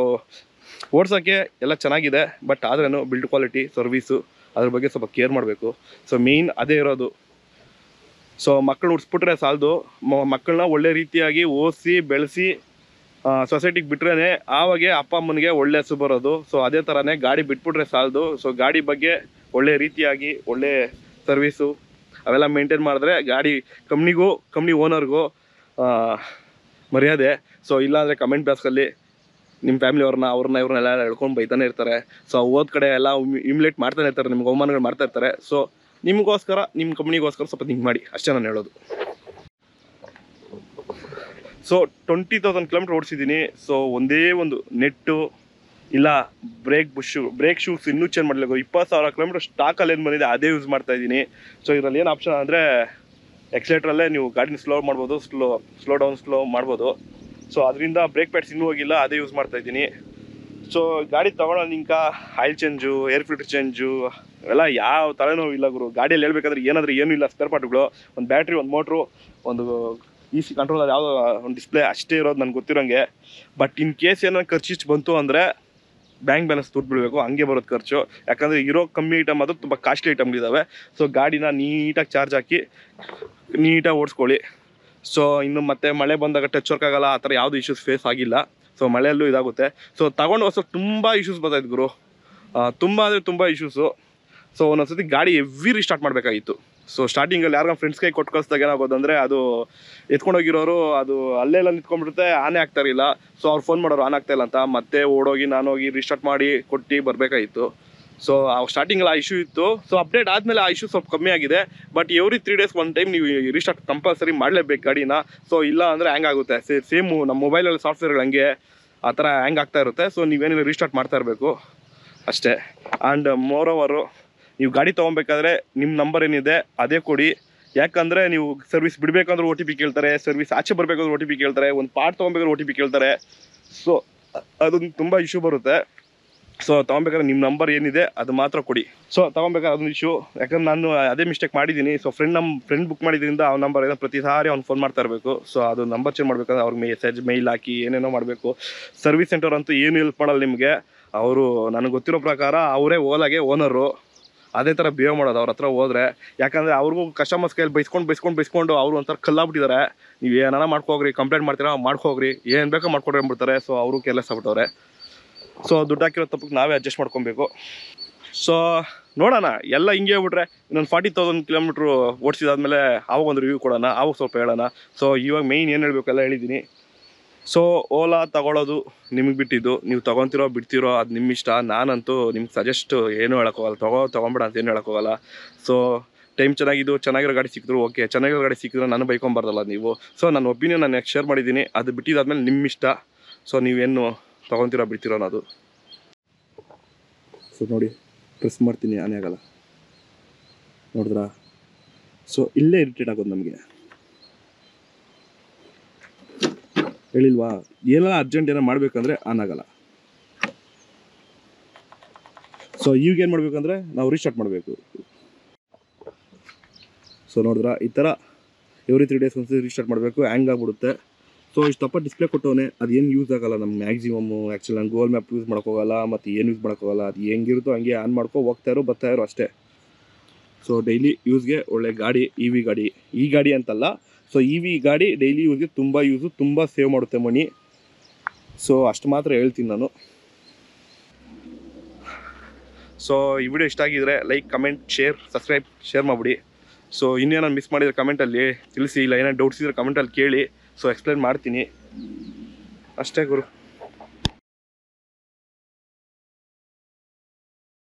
ಓಡ್ಸೋಕ್ಕೆ ಎಲ್ಲ ಚೆನ್ನಾಗಿದೆ, ಬಟ್ ಆದ್ರೂ ಬಿಲ್ಡ್ ಕ್ವಾಲಿಟಿ, ಸರ್ವೀಸು ಅದ್ರ ಬಗ್ಗೆ ಸ್ವಲ್ಪ ಕೇರ್ ಮಾಡಬೇಕು. ಸೊ ಮೇಯ್ನ್ ಅದೇ ಇರೋದು. ಸೊ ಮಕ್ಕಳನ್ನ ಉಡ್ಸ್ಬಿಟ್ರೆ ಸಾಲದು, ಮಕ್ಕಳನ್ನ ಒಳ್ಳೆ ರೀತಿಯಾಗಿ ಓದಿಸಿ ಬೆಳೆಸಿ ಸೊಸೈಟಿಗೆ ಬಿಟ್ರೇ ಆವಾಗೆ ಅಪ್ಪ ಅಮ್ಮನಿಗೆ ಒಳ್ಳೆ ಹೆಸರು ಬರೋದು. ಸೊ ಅದೇ ಥರನೇ ಗಾಡಿ ಬಿಟ್ಬಿಟ್ರೆ ಸಾಲದು. ಸೊ ಗಾಡಿ ಬಗ್ಗೆ ಒಳ್ಳೆ ರೀತಿಯಾಗಿ ಒಳ್ಳೆ ಸರ್ವೀಸು ಅವೆಲ್ಲ ಮೇಂಟೈನ್ ಮಾಡಿದ್ರೆ ಗಾಡಿ ಕಂಪ್ನಿ ಓನರ್ಗೂ ಮರ್ಯಾದೆ. ಸೊ ಇಲ್ಲಾಂದರೆ ಕಮೆಂಟ್ ಬಾಕ್ಸಲ್ಲಿ ನಿಮ್ಮ ಫ್ಯಾಮಿಲಿಯವ್ರನ್ನ ಇವ್ರನ್ನೆಲ್ಲ ಹೇಳ್ಕೊಂಡು ಬೈತಾನೆ ಇರ್ತಾರೆ. ಸೊ ಹೋದ ಕಡೆ ಎಲ್ಲ ಇಮ್ಯುಲೇಟ್ ಮಾಡ್ತಾನೆ ಇರ್ತಾರೆ, ನಿಮ್ಗೆ ಅವಮಾನಗಳು ಮಾಡ್ತಾ ಇರ್ತಾರೆ. ಸೊ ನಿಮಗೋಸ್ಕರ ನಿಮ್ಮ ಕಂಪ್ನಿಗೋಸ್ಕರ ಸ್ವಲ್ಪ ಥಿಂಕ್ ಮಾಡಿ, ಅಷ್ಟೇ ನಾನು ಹೇಳೋದು. So 20,000 kilometre ಓಡಿಸಿದ್ದೀನಿ. ಸೊ ಒಂದೇ ಒಂದು ನೆಟ್ಟು ಇಲ್ಲ ಬ್ರೇಕ್ ಶೂಸ್ ಇನ್ನೂ ಚೇಂಜ್ ಮಾಡಲಿಲ್ಲ. 20,000 ಕಿಲೋಮೀಟ್ರ್ ಸ್ಟಾಕಲ್ಲಿ ಏನು ಬಂದಿದೆ ಅದೇ ಯೂಸ್ ಮಾಡ್ತಾ ಇದ್ದೀನಿ. ಸೊ ಇದರಲ್ಲಿ ಏನು ಆಪ್ಷನ್ ಅಂದರೆ ಎಕ್ಸಲೇಟ್ರಲ್ಲೇ ನೀವು ಗಾಡಿನ ಸ್ಲೋ ಮಾಡ್ಬೋದು, ಸ್ಲೋ ಡೌನ್ ಮಾಡ್ಬೋದು. ಸೊ ಅದರಿಂದ ಬ್ರೇಕ್ ಪ್ಯಾಡ್ಸ್ ಇನ್ನೂ ಹೋಗಿಲ್ಲ, ಅದೇ ಯೂಸ್ ಮಾಡ್ತಾ ಇದ್ದೀನಿ. ಸೊ ಗಾಡಿ ತೊಗೊಳೋ ನಿಂಕ oil change, air filter change ಎಲ್ಲ ಯಾವ ತಲೆನೋವು ಇಲ್ಲ ಗುರು. ಗಾಡಿಯಲ್ಲಿ ಹೇಳ್ಬೇಕಾದ್ರೆ ಏನಾದರೂ ಏನೂ ಇಲ್ಲ, ಸ್ಪೇರ್ ಪಾರ್ಟ್ಗಳು, ಒಂದು ಬ್ಯಾಟ್ರಿ, ಒಂದು ಮೋಟ್ರು, ಒಂದು EC ಕಂಟ್ರೋಲ್, ಅದು ಯಾವುದೋ ಒಂದು ಡಿಸ್ಪ್ಲೇ ಅಷ್ಟೇ ಇರೋದು ನನಗೆ ಗೊತ್ತಿರೋಂಗೆ. ಬಟ್ ಇನ್ ಕೇಸ್ ಏನಾದ್ರು ಖರ್ಚಿಷ್ಟು ಬಂತು ಅಂದರೆ ಬ್ಯಾಂಕ್ ಬ್ಯಾಲೆನ್ಸ್ ದುಡ್ಡು ಬಿಡಬೇಕು, ಹಂಗೆ ಬರೋದು ಖರ್ಚು. ಯಾಕಂದರೆ ಇರೋ ಕಮ್ಮಿ ಐಟಮ್ ಅದು ತುಂಬ ಕಾಸ್ಟ್ಲಿ ಐಟಮ್ಗಳಿದ್ದಾವೆ. ಸೊ ಗಾಡಿನ ನೀಟಾಗಿ ಚಾರ್ಜ್ ಹಾಕಿ ನೀಟಾಗಿ ಓಡಿಸ್ಕೊಳ್ಳಿ. ಸೊ ಇನ್ನು ಮತ್ತೆ ಮಳೆ ಬಂದಾಗ ಟಚ್ ವರ್ಕ್ ಆಗಲ್ಲ, ಆ ಥರ ಯಾವುದು ಇಶ್ಯೂಸ್ ಫೇಸ್ ಆಗಿಲ್ಲ. ಸೊ ಮಳೆಯಲ್ಲೂ ಇದಾಗುತ್ತೆ. ಸೊ ತಗೊಂಡು ಹೊಸ ತುಂಬ ಇಶ್ಯೂಸ್ ಬರ್ತಾಯಿತ್ತು ಗುರು, ತುಂಬ ಅಂದರೆ ತುಂಬ ಇಶ್ಯೂಸು. ಸೊ ಒಂದೊಂದ್ಸತಿ ಗಾಡಿ ಹೆವಿ ರೀಸ್ಟಾರ್ಟ್ ಮಾಡಬೇಕಾಗಿತ್ತು. ಸೊ ಸ್ಟಾರ್ಟಿಂಗಲ್ಲಿ ಯಾರು ಫ್ರೆಂಡ್ಸ್ ಕೈ ಕೊಟ್ಟು ಕಳಿಸ್ದಾಗ ಏನಾಗೋದಂದರೆ ಅದು ಎತ್ಕೊಂಡೋಗಿರೋರು ಅದು ಅಲ್ಲೆಲ್ಲ ನಿಂತ್ಕೊಂಡ್ಬಿಡುತ್ತೆ, ಆನೇ ಆಗ್ತಾ ಇರಲಿಲ್ಲ. ಸೊ ಅವ್ರು ಫೋನ್ ಮಾಡೋರು ಆನ್ ಆಗ್ತಾಯಿಲ್ಲ ಅಂತ, ಮತ್ತೆ ಓಡೋಗಿ ನಾನೋಗಿ ರೀಸ್ಟಾರ್ಟ್ ಮಾಡಿ ಕೊಟ್ಟು ಬರಬೇಕಾಗಿತ್ತು. ಸೊ ಆ ಸ್ಟಾರ್ಟಿಂಗಲ್ಲಿ ಆ ಇಶ್ಯೂ ಇತ್ತು. ಸೊ ಅಪ್ಡೇಟ್ ಆದಮೇಲೆ ಆ ಇಶ್ಯೂ ಸ್ವಲ್ಪ ಕಮ್ಮಿ ಆಗಿದೆ. But every 3 days one time ನೀವು ರೀಸ್ಟಾರ್ಟ್ ಕಂಪಲ್ಸರಿ ಮಾಡಲೇಬೇಕು ಗಾಡಿನ. ಸೊ ಇಲ್ಲ ಅಂದರೆ ಹ್ಯಾಂಗ್ ಆಗುತ್ತೆ. ಸೇಮು ನಮ್ಮ ಮೊಬೈಲಲ್ಲಿ ಸಾಫ್ಟ್ವೇರ್ಗಳು ಹಂಗೆ ಆ ಥರ ಹ್ಯಾಂಗ್ ಆಗ್ತಾ ಇರುತ್ತೆ. ಸೊ ನೀವೇನಿಲ್ಲ ರೀಸ್ಟಾರ್ಟ್ ಮಾಡ್ತಾ ಇರಬೇಕು ಅಷ್ಟೇ. ಆ್ಯಂಡ್ ಮೋರ್ ಓವರು ನೀವು ಗಾಡಿ ತೊಗೊಬೇಕಾದ್ರೆ ನಿಮ್ಮ ನಂಬರ್ ಏನಿದೆ ಅದೇ ಕೊಡಿ. ಯಾಕಂದರೆ ನೀವು ಸರ್ವಿಸ್ ಬಿಡಬೇಕಂದ್ರೆ OTP ಕೇಳ್ತಾರೆ, ಸರ್ವಿಸ್ ಆಚೆ ಬರಬೇಕಾದ್ರೆ OTP ಕೇಳ್ತಾರೆ, ಒಂದು ಪಾರ್ಟ್ ತೊಗೊಬೇಕಾದ್ರೆ OTP ಕೇಳ್ತಾರೆ. ಸೊ ಅದೊಂದು ತುಂಬ ಇಶ್ಯೂ ಬರುತ್ತೆ. ಸೊ ತೊಗೊಬೇಕಾದ್ರೆ ನಿಮ್ಮ ನಂಬರ್ ಏನಿದೆ ಅದು ಮಾತ್ರ ಕೊಡಿ. ಸೊ ತೊಗೊಬೇಕಾದ್ರೆ ಅದೊಂದು ಇಶ್ಯೂ, ಯಾಕಂದ್ರೆ ನಾನು ಅದೇ ಮಿಸ್ಟೇಕ್ ಮಾಡಿದ್ದೀನಿ. ಸೊ ಫ್ರೆಂಡ್ ಬುಕ್ ಮಾಡಿದ್ರಿಂದ ಅವ್ನ ನಂಬರ್ ಏನೋ ಪ್ರತಿ ಸಾರಿ ಅವ್ನು ಫೋನ್ ಮಾಡ್ತಾ ಇರಬೇಕು. ಸೊ ಅದು ನಂಬರ್ ಚೇಂಜ್ ಮಾಡಬೇಕಾದ್ರೆ ಅವ್ರಿಗೆ ಮೇಲ್ ಹಾಕಿ ಏನೇನೋ ಮಾಡಬೇಕು. ಸರ್ವಿಸ್ ಸೆಂಟರ್ ಅಂತೂ ಏನು ಹೆಲ್ಪ್ ಮಾಡಲ್ಲ ನಿಮಗೆ. ಅವರು ನನಗೆ ಗೊತ್ತಿರೋ ಪ್ರಕಾರ ಅವರೇ ಓಲಾಗೆ ಓನರು, ಅದೇ ಥರ ಬಿಹೇವ್ ಮಾಡೋದು ಅವ್ರ ಹತ್ರ ಹೋದರೆ. ಯಾಕಂದರೆ ಅವ್ರಿಗೂ ಕಸ್ಟಮರ್ಸ್ ಕೈಯಲ್ಲಿ ಬೈಸ್ಕೊಂಡು ಅವರು ಒಂಥರ ಕಲ್ಲಾಗ್ಬಿಟ್ಟಿದ್ದಾರೆ. ನೀವು ಏನಾರ ಮಾಡ್ಕೋಗ್ರಿ, ಕಂಪ್ಲೇಂಟ್ ಮಾಡ್ತೀರಾ ಮಾಡ್ಕೋಗ್ರಿ, ಏನು ಬೇಕೋ ಮಾಡ್ಕೊಡ್ರಿ ಅಂದ್ಬಿಡ್ತಾರೆ. ಸೊ ಅವರು ಕೇರ್ಲೆಸ್ ಆಗ್ಬಿಟ್ಟವ್ರೆ. ಸೊ ದುಡ್ಡು ಹಾಕಿರೋ ತಪ್ಪಕ್ಕೆ ನಾವೇ ಅಡ್ಜಸ್ಟ್ ಮಾಡ್ಕೊಬೇಕು. ಸೊ ನೋಡೋಣ, ಎಲ್ಲ ಹಿಂಗೆ ಹೇಳ್ಬಿಟ್ರೆ ಇನ್ನೊಂದು 40,000 ಕಿಲೋಮೀಟ್ರು ಓಡಿಸಿದಾದ್ಮೇಲೆ ಆವಾಗ ಒಂದು ರಿವ್ಯೂ ಕೊಡೋಣ, ಆವಾಗ ಸ್ವಲ್ಪ ಹೇಳೋಣ. ಸೊ ಇವಾಗ ಮೇಯ್ನ್ ಏನು ಹೇಳಬೇಕು ಎಲ್ಲ ಹೇಳಿದ್ದೀನಿ. ಸೊ ಓಲಾ ತಗೊಳ್ಳೋದು ನಿಮಗೆ ಬಿಟ್ಟಿದ್ದು, ನೀವು ತೊಗೊತಿರೋ ಬಿಡ್ತಿರೋ ಅದು ನಿಮ್ಮ ಇಷ್ಟ. ನಾನಂತೂ ನಿಮ್ಗೆ ಸಜೆಸ್ಟ್ ಏನೂ ಹೇಳೋಕ್ಕೋಗಲ್ಲ, ತೊಗೊಂಬೇಡ ಅಂತ ಏನು ಹೇಳೋಕ್ಕೋಗಲ್ಲ. ಸೊ ಟೈಮ್ ಚೆನ್ನಾಗಿರೋ ಗಾಡಿ ಸಿಕ್ಕಿದ್ರು ಓಕೆ, ಚೆನ್ನಾಗಿರೋ ಗಾಡಿ ಸಿಕ್ಕಿದ್ರೆ ನಾನು ಬೈಕೊಂಬಾರ್ದಲ್ಲ ನೀವು. ಸೊ ನನ್ನ ಒಪಿನಿಯನ್ ನಾನು ಶೇರ್ ಮಾಡಿದ್ದೀನಿ, ಅದು ಬಿಟ್ಟಿದ್ದಾದ್ಮೇಲೆ ನಿಮ್ಮ ಇಷ್ಟ. ಸೊ ನೀವೇನು ತೊಗೊತಿರೋ ಬಿಡ್ತಿರೋ ಅನ್ನೋದು. ಸೊ ನೋಡಿ, ಪ್ರೆಸ್ ಮಾಡ್ತೀನಿ, ಆನೆ ಆಗಲ್ಲ, ನೋಡಿದ್ರಾ? ಸೊ ಇಲ್ಲೇ ಇರಿಟೇಟ್ ಆಗೋದು ನಮಗೆ, ಹೇಳಿಲ್ವಾ? ಏನೆಲ್ಲ ಅರ್ಜೆಂಟ್ ಏನೋ ಮಾಡಬೇಕಂದ್ರೆ ಆನ್ ಆಗಲ್ಲ. ಸೊ ಈಗ ಏನು ಮಾಡಬೇಕಂದ್ರೆ ನಾವು ರೀಸ್ಟಾರ್ಟ್ ಮಾಡಬೇಕು. ಸೊ ನೋಡಿದ್ರಾ, ಈ ಥರ ಎವ್ರಿ 3 days ಒಂದ್ಸತಿ ರೀಸ್ಟಾರ್ಟ್ ಮಾಡಬೇಕು, ಹ್ಯಾಂಗ್ ಆಗಿಬಿಡುತ್ತೆ. ಸೊ ಇಷ್ಟಪ್ಪ ಡಿಸ್ಪ್ಲೇ ಕೊಟ್ಟವನೇ, ಅದು ಏನು ಯೂಸ್ ಆಗೋಲ್ಲ ನಮ್ಗೆ ಮ್ಯಾಕ್ಸಿಮಮ್ಮು. ಆ್ಯಕ್ಚುಲಿ ನಾನು ಗೂಗಲ್ ಮ್ಯಾಪ್ ಯೂಸ್ ಮಾಡೋಕ್ಕೋಗಲ್ಲ, ಮತ್ತು ಏನು ಯೂಸ್ ಮಾಡೋಕ್ಕೋಗಲ್ಲ. ಅದು ಹೆಂಗಿರುತ್ತೋ ಹಂಗೆ ಆನ್ ಮಾಡ್ಕೊ ಹೋಗ್ತಾಯಿರೋ ಬರ್ತಾಯಿರೋ ಅಷ್ಟೇ. ಸೊ ಡೈಲಿ ಯೂಸ್ಗೆ ಒಳ್ಳೆ ಗಾಡಿ, EV ಗಾಡಿ, ಈ ಗಾಡಿ ಅಂತಲ್ಲ. ಸೊ EV ಗಾಡಿ ಡೈಲಿ ಯೂಸ್ಗೆ ತುಂಬ ಯೂಸು, ತುಂಬ ಸೇವ್ ಮಾಡುತ್ತೆ ಮನಿ. ಸೊ ಅಷ್ಟು ಮಾತ್ರ ಹೇಳ್ತೀನಿ ನಾನು. ಸೊ ಈ ವಿಡಿಯೋ ಇಷ್ಟ ಆಗಿದ್ರೆ ಲೈಕ್, ಕಮೆಂಟ್, ಸಬ್ಸ್ಕ್ರೈಬ್ ಮಾಡಿಬಿಡಿ. ಸೊ ಇನ್ನೇನೋ ಮಿಸ್ ಮಾಡಿದರೆ ಕಮೆಂಟಲ್ಲಿ ತಿಳಿಸಿ, ಇಲ್ಲ ಏನೋ ಡೌಟ್ಸ್ ಇದ್ದರೆ ಕಮೆಂಟಲ್ಲಿ ಕೇಳಿ. ಸೊ ಎಕ್ಸ್ಪ್ಲೇನ್ ಮಾಡ್ತೀನಿ ಅಷ್ಟೇ ಗುರು.